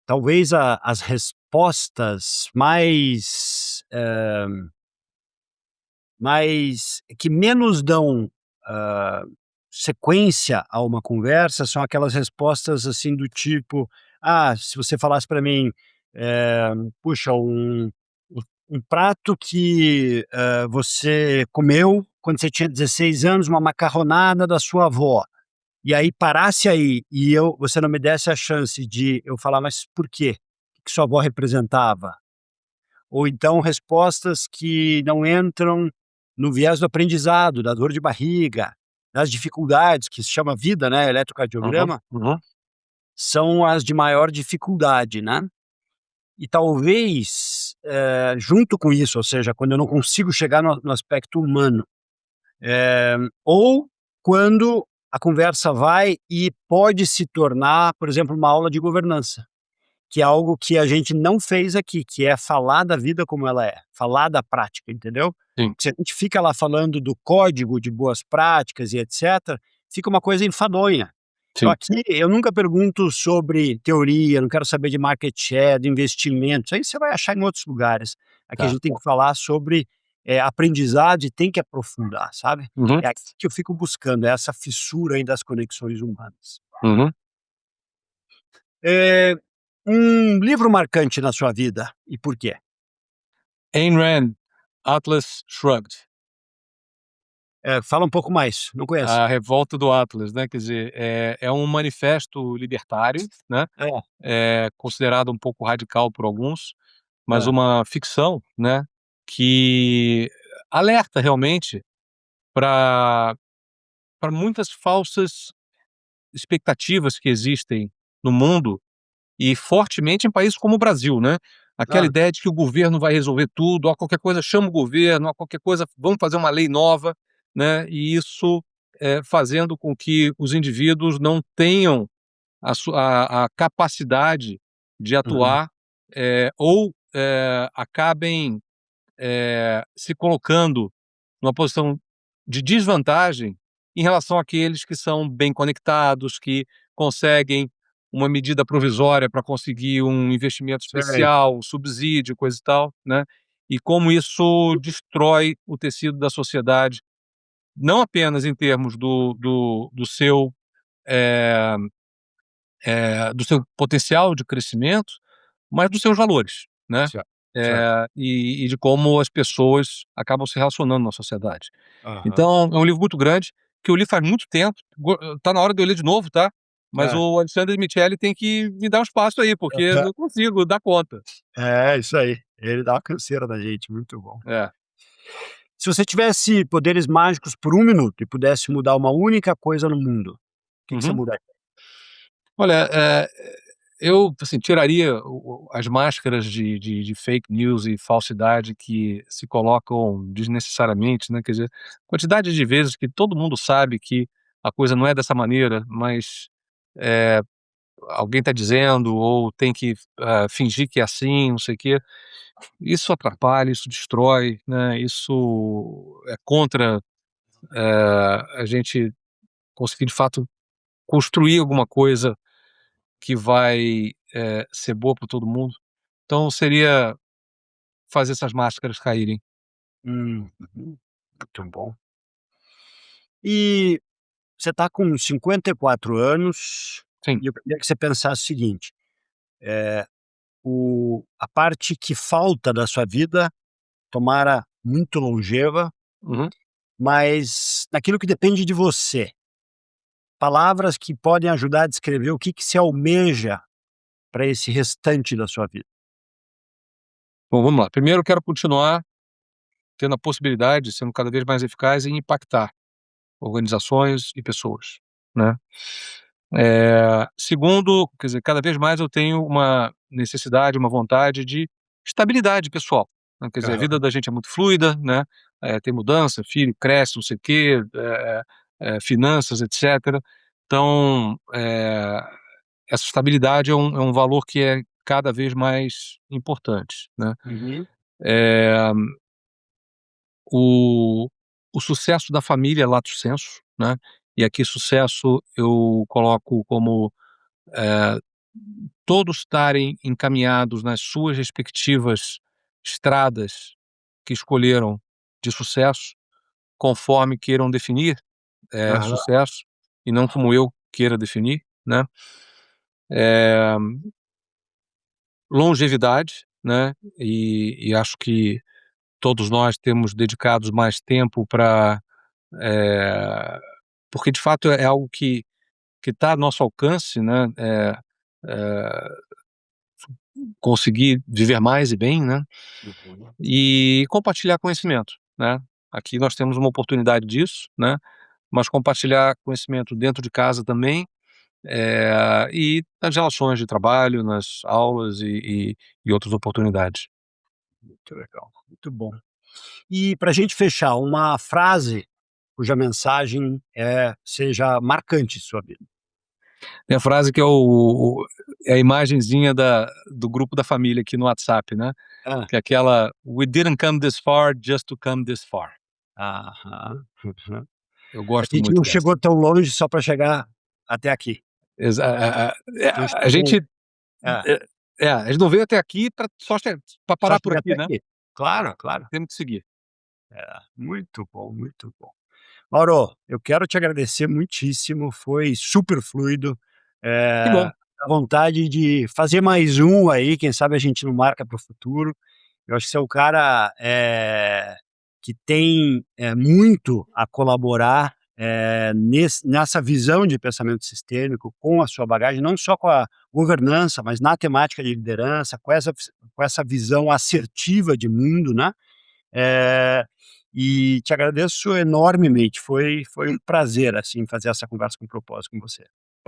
talvez a as respostas mais que menos dão, hã, sequência a uma conversa são aquelas respostas, assim, do tipo: "Ah, se você falasse para mim, puxa, um prato que, você comeu quando você tinha 16 anos, uma macarronada da sua avó, e aí parasse aí e você não me desse a chance de eu falar: 'Mas por quê? O que sua avó representava?'" Ou então respostas que não entram no viés do aprendizado, da dor de barriga, das dificuldades, que se chama vida, né, Uhum, eletrocardiograma, uhum. são as de maior dificuldade, né. E talvez, junto com isso, ou seja, quando eu não consigo chegar no aspecto humano, ou quando a conversa vai e pode se tornar, por exemplo, uma aula de governança, que é algo que a gente não fez aqui, que é falar da vida como ela é, falar da prática, entendeu? Sim. Se a gente fica lá falando do código de boas práticas e etc., fica uma coisa enfadonha. Então Sim. aqui eu nunca pergunto sobre teoria, não quero saber de market share, de investimentos, aí você vai achar em outros lugares. Aqui a Tá. gente tem que falar sobre aprendizado e tem que aprofundar, sabe? Uhum. É aqui que eu fico buscando, é essa fissura aí das conexões humanas. Uhum. Um livro marcante na sua vida, e por quê? Ayn Rand, Atlas Shrugged. Fala um pouco mais, não conheço. A Revolta do Atlas, né, quer dizer, é um manifesto libertário, né, É, considerado um pouco radical por alguns, mas é. uma ficção, né, que alerta realmente para muitas falsas expectativas que existem no mundo e fortemente em países como o Brasil, né. Aquela Ah, ideia de que o governo vai resolver tudo, ó, qualquer coisa chama o governo, ó, qualquer coisa vamos fazer uma lei nova, né, e isso, fazendo com que os indivíduos não tenham a capacidade de uhum, atuar, ou, acabem, se colocando numa posição de desvantagem em relação àqueles que são bem conectados, que conseguem uma medida provisória para conseguir um investimento sei. especial, um subsídio, coisa e tal, né, e como isso destrói o tecido da sociedade, não apenas em termos eh do seu potencial de crescimento, mas dos seus valores, né, Certo, certo. e de como as pessoas acabam se relacionando na sociedade. Aham. Então, é um livro muito grande, que eu li faz muito tempo, tá na hora de eu ler de novo, tá, mas É, o Alexandre Micheli tem que me dar um espaço aí, porque eu aham. não consigo dar conta. Isso aí. Ele dá uma canseira da gente, muito bom. É. Se você tivesse poderes mágicos por 1 minuto e pudesse mudar uma única coisa no mundo, o que que você Uhum. mudaria? Olha, eu, assim, tiraria as máscaras de fake news e falsidade que se colocam desnecessariamente, né, quer dizer, quantidade de vezes que todo mundo sabe que a coisa não é dessa maneira, mas, eh, alguém está dizendo ou tem que, fingir que é assim, não sei o quê. Isso atrapalha, isso destrói, né, isso é contra, a gente conseguir de fato construir alguma coisa que vai, ser boa para todo mundo. Então seria fazer essas máscaras caírem. Uhum, muito bom. E você está com 54 anos, Sim. e eu queria que você pensasse o seguinte, a parte que falta da sua vida, tomara muito longeva, Uhum. mas naquilo que depende de você, palavras que podem ajudar a descrever o que que se almeja para esse restante da sua vida. Bom, vamos lá. Primeiro eu quero continuar tendo a possibilidade, sendo cada vez mais eficaz em impactar organizações e pessoas, né. Segundo, quer dizer, cada vez mais eu tenho uma necessidade, uma vontade de estabilidade pessoal, né, quer dizer, a vida Aham. da gente é muito fluida, né, tem mudança, filho cresce, não sei o quê, finanças, etcétera. Então, essa estabilidade é um valor que é cada vez mais importante, né. Uhum. Eh, o o sucesso da família lato sensu, né, e aqui sucesso eu coloco como, eh, todos estarem encaminhados nas suas respectivas estradas que escolheram de sucesso, conforme queiram definir, Aham. sucesso, e não como eu queira definir, né. Eh, longevidade, né, e acho que todos nós temos dedicados mais tempo para, porque de fato é algo que está a nosso alcance, né, eh, conseguir viver mais e bem, né, Uhum. e compartilhar conhecimento, né. Aqui nós temos uma oportunidade disso, né, mas compartilhar conhecimento dentro de casa também, e nas relações de trabalho, nas aulas e outras oportunidades. Muito legal, muito bom. E para a gente fechar, uma frase cuja mensagem seja marcante em sua vida. Tem a frase que é a imagenzinha do grupo da família aqui no WhatsApp, né? Que é aquela "We didn't come this far just to come this far". Eu A gosto gente muito não dessa. chegou tão longe só para chegar até aqui. A gente não veio até aqui para parar por aqui, né? Claro. Temos que seguir. Muito bom, muito bom. Mauro, eu quero te agradecer muitíssimo, foi super fluido. Que bom. A vontade de fazer mais um aí, quem sabe a gente não marca para o futuro. Eu acho que você é um cara que tem muito a colaborar nessa visão de pensamento sistêmico, com a sua bagagem, não só com a governança, mas na temática de liderança, com essa visão assertiva de mundo, né? E te agradeço enormemente, foi um prazer assim, fazer essa conversa com propósito com você.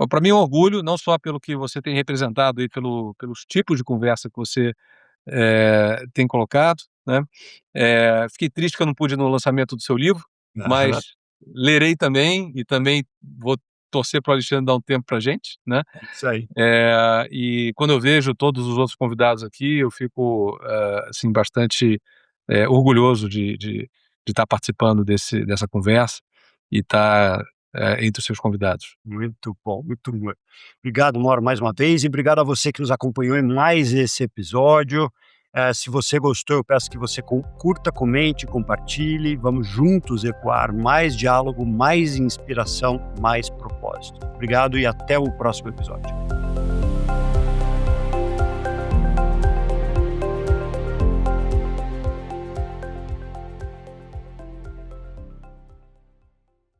Para mim é um orgulho, não só pelo que você tem representado aí, pelos tipos de conversa que você tem colocado, né? Fiquei triste que eu não pude ir no lançamento do seu livro, mas lerei também, e também vou torcer para o Alexandre dar um tempo para a gente, né? Isso aí. E quando eu vejo todos os outros convidados aqui, eu fico assim, bastante orgulhoso de estar participando dessa conversa e estar entre os seus convidados. Muito bom, muito bom. Obrigado, Mauro, mais uma vez, e obrigado a você que nos acompanhou em mais esse episódio. Se você gostou, eu peço que você curta, comente, compartilhe. Vamos juntos ecoar mais diálogo, mais inspiração, mais propósito. Obrigado e até o próximo episódio.